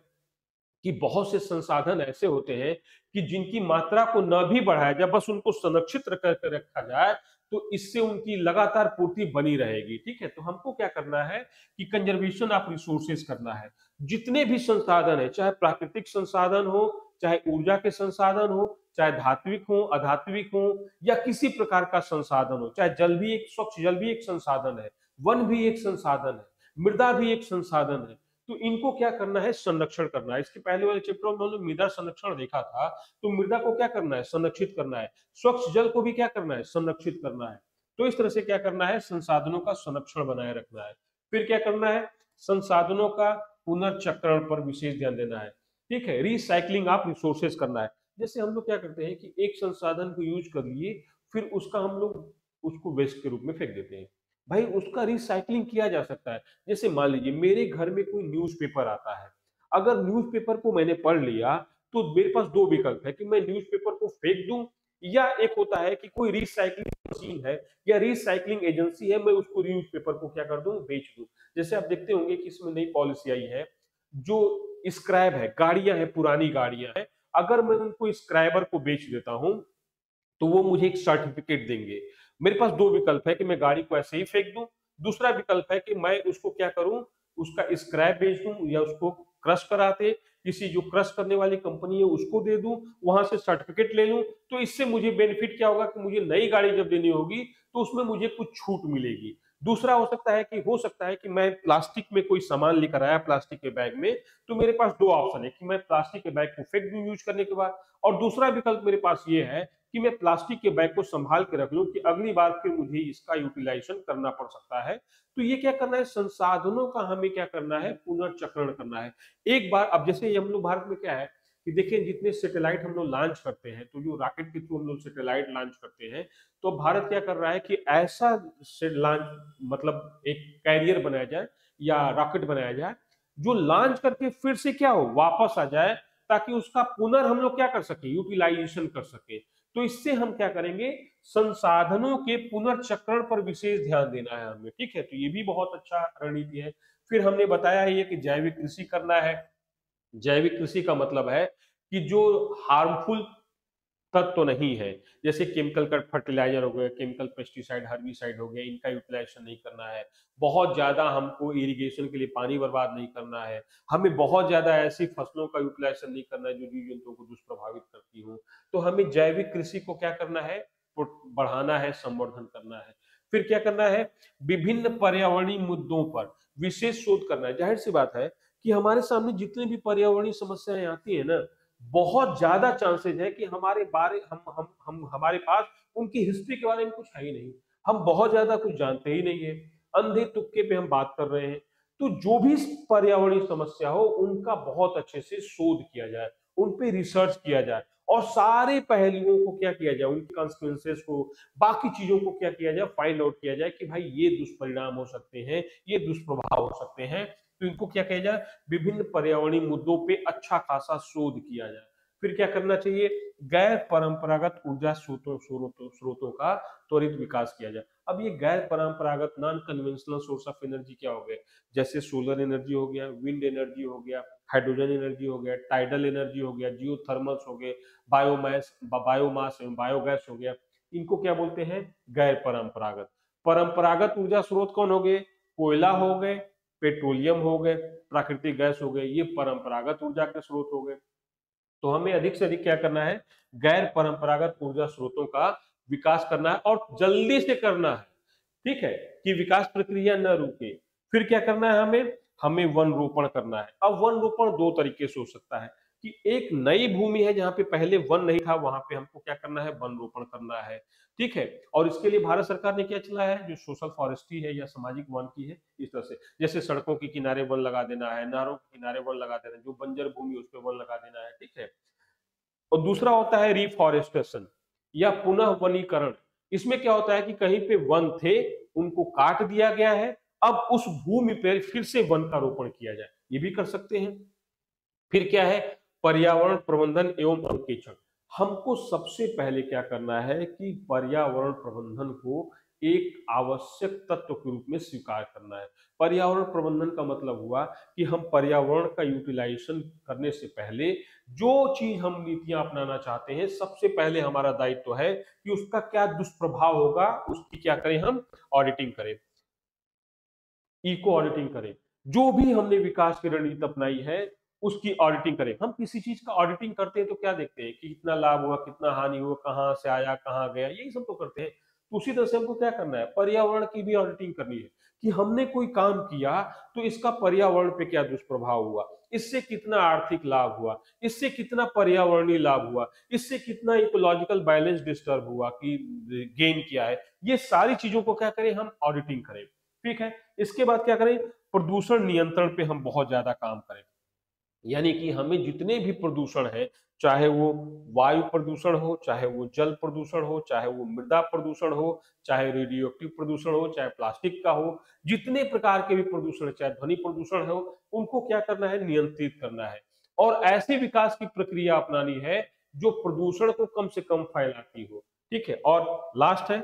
S1: कि बहुत से संसाधन ऐसे होते हैं कि जिनकी मात्रा को न भी बढ़ाया जाए, बस उनको संरक्षित करके रखा जाए, तो इससे उनकी लगातार पूर्ति बनी रहेगी, ठीक है। तो हमको क्या करना है कि कंजर्वेशन ऑफ रिसोर्सेज करना है। जितने भी संसाधन है, चाहे प्राकृतिक संसाधन हो, चाहे ऊर्जा के संसाधन हो, चाहे धात्विक हो, अधात्विक हो, या किसी प्रकार का संसाधन हो, चाहे जल भी एक स्वच्छ जल भी एक संसाधन है, वन भी एक संसाधन है, मृदा भी एक संसाधन है। तो इनको क्या करना है, संरक्षण करना है। इसके पहले वाले चैप्टर में हमने मृदा संरक्षण देखा था, तो मृदा को क्या करना है, संरक्षित करना है। स्वच्छ जल को भी क्या करना है, संरक्षित करना है। तो इस तरह से क्या करना है, संसाधनों का संरक्षण बनाए रखना है। फिर क्या करना है, संसाधनों का पुनर्चक्रण पर विशेष ध्यान देना है, ठीक है। रिसाइकलिंग ऑफ रिसोर्सेज करना है। जैसे हम लोग क्या करते हैं कि एक संसाधन को यूज कर लिए, फिर उसका हम लोग उसको वेस्ट के रूप में फेंक देते हैं। भाई उसका रिसाइकलिंग किया जा सकता है। जैसे मान लीजिए मेरे घर में कोई न्यूज़पेपर आता है, अगर न्यूज़पेपर को मैंने पढ़ लिया तो मेरे पास दो विकल्प है कि मैं न्यूज़पेपर को फेंक दूं, या एक होता है कि कोई रिसाइकलिंग मशीन है या रिसाइकलिंग एजेंसी है, मैं उसको न्यूज़पेपर को क्या कर दूं, बेच दूं। जैसे आप देखते होंगे कि इसमें नई पॉलिसी आई है, जो स्क्रैप है, गाड़ियां हैं, पुरानी गाड़ियां हैं, अगर मैं उनको स्क्रैबर को बेच देता हूं तो वो मुझे एक सर्टिफिकेट देंगे। मेरे पास दो विकल्प है कि मैं गाड़ी को ऐसे ही फेंक दूं दूसरा विकल्प है कि मैं उसको क्या करूं, उसका स्क्रैप बेच दूं या उसको क्रश कराते किसी जो क्रश करने वाली कंपनी है उसको दे दूं, वहां से सर्टिफिकेट ले लूं। तो इससे मुझे बेनिफिट क्या होगा कि मुझे नई गाड़ी जब लेनी होगी तो उसमें मुझे कुछ छूट मिलेगी। दूसरा हो सकता है कि मैं प्लास्टिक में कोई सामान लेकर आया प्लास्टिक के बैग में, तो मेरे पास दो ऑप्शन है कि मैं प्लास्टिक के बैग को फेंक दूं यूज करने के बाद, और दूसरा विकल्प मेरे पास ये है कि मैं प्लास्टिक के बैग को संभाल के रख लूं कि अगली बार फिर मुझे इसका यूटिलाइजेशन करना पड़ सकता है। तो ये क्या करना है, संसाधनों का हमें क्या करना है, पुनर्चक्रण करना है। एक बार अब जैसे हम लोग भारत में क्या है कि देखिए जितने सैटेलाइट हम लोग लॉन्च करते हैं, तो जो रॉकेट के थ्रू हम लोग सैटेलाइट लॉन्च करते हैं, तो भारत क्या कर रहा है कि ऐसा से लॉन्च मतलब एक कैरियर बनाया जाए या रॉकेट बनाया जाए जो लॉन्च करके फिर से क्या हो वापस आ जाए, ताकि उसका हम लोग क्या कर सके, यूटिलाइजेशन कर सके। तो इससे हम क्या करेंगे, संसाधनों के पुनर्चक्रण पर विशेष ध्यान देना है हमें, ठीक है। तो ये भी बहुत अच्छा रणनीति है। फिर हमने बताया है ये कि जैविक कृषि करना है। जैविक कृषि का मतलब है कि जो हार्मफुल तत्व तो नहीं है, जैसे केमिकल का फर्टिलाइजर हो गया, केमिकल पेस्टिसाइड हर्बिसाइड हो गया, इनका यूटिलाइजेशन नहीं करना है। बहुत ज्यादा हमको इरिगेशन के लिए पानी बर्बाद नहीं करना है। हमें बहुत ज्यादा ऐसी फसलों का यूटिलाइजेशन नहीं करना है जो जीव जंतुओं को दुष्प्रभावित करती हो। तो हमें जैविक कृषि को क्या करना है, बढ़ाना है, संवर्धन करना है। फिर क्या करना है, विभिन्न पर्यावरणीय मुद्दों पर विशेष शोध करना है। जाहिर सी बात है कि हमारे सामने जितनी भी पर्यावरणीय समस्याएं आती है ना, बहुत ज्यादा चांसेस है कि हमारे बारे हम हमारे पास उनकी हिस्ट्री के बारे में कुछ है ही नहीं। हम बहुत ज्यादा कुछ जानते ही नहीं है, अंधे तुक्के पे हम बात कर रहे हैं। तो जो भी पर्यावरणीय समस्या हो उनका बहुत अच्छे से शोध किया जाए, उन पे रिसर्च किया जाए, और सारे पहलुओं को क्या किया जाए, उनके कॉन्सिक्वेंसेस को, बाकी चीजों को क्या किया जाए, फाइंड आउट किया जाए कि भाई ये दुष्परिणाम हो सकते हैं, ये दुष्प्रभाव हो सकते हैं। तो इनको क्या किया जाए, विभिन्न पर्यावरणीय मुद्दों पे अच्छा खासा शोध किया जाए। फिर क्या करना चाहिए, गैर परंपरागत ऊर्जा स्रोतों का त्वरित विकास किया जाए। अब ये गैर परंपरागत non conventional source of energy क्या हो गए, जैसे सोलर एनर्जी हो गया, विंड एनर्जी हो गया, हाइड्रोजन एनर्जी हो गया, टाइडल एनर्जी हो गया, जियोथर्मल्स हो गए, बायोमास बायोगैस हो गया। इनको क्या बोलते हैं, गैर परंपरागत। परंपरागत ऊर्जा स्रोत कौन हो गए, कोयला हो गए, पेट्रोलियम हो गए, प्राकृतिक गैस हो गए, ये परंपरागत ऊर्जा के स्रोत हो गए। तो हमें अधिक से अधिक क्या करना है, गैर परंपरागत ऊर्जा स्रोतों का विकास करना है, और जल्दी से करना है, ठीक है, कि विकास प्रक्रिया न रुके। फिर क्या करना है, हमें हमें वन रोपण करना है। अब वन रोपण दो तरीके से हो सकता है कि एक नई भूमि है जहां पे पहले वन नहीं था, वहां पे हमको क्या करना है, वन रोपण करना है, ठीक है। और इसके लिए भारत सरकार ने क्या चलाया है, जो सोशल फॉरेस्ट्री है या सामाजिक वन की है, इस तरह से, जैसे सड़कों के किनारे वन लगा देना है, नहरों के किनारे वन लगा देना है, जो बंजर भूमि उस पर वन लगा देना है, ठीक है। और दूसरा होता है रिफॉरेस्टेशन या पुनः वनीकरण। इसमें क्या होता है कि कहीं पे वन थे, उनको काट दिया गया है, अब उस भूमि पर फिर से वन का रोपण किया जाए, ये भी कर सकते हैं। फिर क्या है, पर्यावरण प्रबंधन एवं अंकेक्षण। हमको सबसे पहले क्या करना है कि पर्यावरण प्रबंधन को एक आवश्यक तत्व के रूप में स्वीकार करना है। पर्यावरण प्रबंधन का मतलब हुआ कि हम पर्यावरण का यूटिलाइजेशन करने से पहले जो चीज हम नीतियां अपनाना चाहते हैं, सबसे पहले हमारा दायित्व है कि उसका क्या दुष्प्रभाव होगा, उसकी क्या करें, हम ऑडिटिंग करें, इको ऑडिटिंग करें। जो भी हमने विकास की रणनीति अपनाई है उसकी ऑडिटिंग करें। हम किसी चीज का ऑडिटिंग करते हैं तो क्या देखते हैं कि कितना लाभ हुआ, कितना हानि हुआ, कहां से आया, कहां गया, यही सब तो करते हैं। तो उसी तरह से हमको क्या करना है, पर्यावरण की भी ऑडिटिंग करनी है कि हमने कोई काम किया तो इसका पर्यावरण पे क्या दुष्प्रभाव हुआ, इससे कितना आर्थिक लाभ हुआ, इससे कितना पर्यावरणीय लाभ हुआ, इससे कितना इकोलॉजिकल बैलेंस डिस्टर्ब हुआ कि गेन किया है। ये सारी चीजों को क्या करें, हम ऑडिटिंग करें, ठीक है। इसके बाद क्या करें, प्रदूषण नियंत्रण पे हम बहुत ज्यादा काम करें। यानी कि हमें जितने भी प्रदूषण है, चाहे वो वायु प्रदूषण हो, चाहे वो जल प्रदूषण हो, चाहे वो मृदा प्रदूषण हो, चाहे रेडियो एक्टिव प्रदूषण हो, चाहे प्लास्टिक का हो, जितने प्रकार के भी प्रदूषण, चाहे ध्वनि प्रदूषण हो, उनको क्या करना है, नियंत्रित करना है। और ऐसे विकास की प्रक्रिया अपनानी है जो प्रदूषण को कम से कम फैलाती हो, ठीक है। और लास्ट है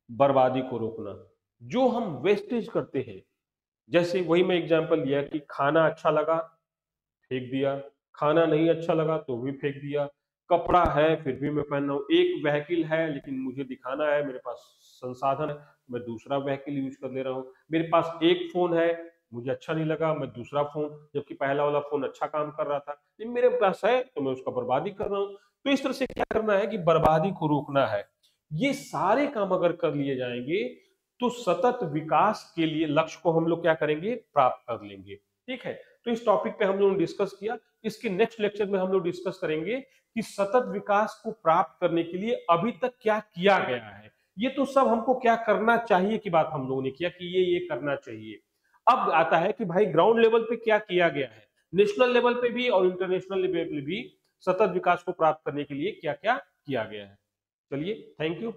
S1: बर्बादी को रोकना। जो हम वेस्टेज करते हैं, जैसे वही मैं एग्जांपल दिया कि खाना अच्छा लगा फेंक दिया, खाना नहीं अच्छा लगा तो भी फेंक दिया, कपड़ा है फिर भी मैं पहन रहा हूँ, एक व्हीकल है लेकिन मुझे दिखाना है मेरे पास संसाधन है, मैं दूसरा व्हीकल यूज कर ले रहा हूँ। मेरे पास एक फोन है, मुझे अच्छा नहीं लगा, मैं दूसरा फोन, जबकि पहला वाला फोन अच्छा काम कर रहा था, ये मेरे पास है तो मैं उसका बर्बादी कर रहा हूँ। तो इस तरह से क्या करना है कि बर्बादी को रोकना है। ये सारे काम अगर कर लिए जाएंगे तो सतत विकास के लिए लक्ष्य को हम लोग क्या करेंगे, प्राप्त कर लेंगे। ठीक है, तो इस टॉपिक पे हम लोगों ने डिस्कस किया। इसके नेक्स्ट लेक्चर में हम लोग डिस्कस करेंगे कि सतत विकास को प्राप्त करने के लिए अभी तक क्या किया गया है। ये तो सब हमको क्या करना चाहिए की बात हम लोगों ने किया कि ये करना चाहिए। अब आता है कि भाई ग्राउंड लेवल पे क्या किया गया है, नेशनल लेवल पे भी और इंटरनेशनल लेवल पे भी सतत विकास को प्राप्त करने के लिए क्या क्या किया गया है। चलिए, थैंक यू।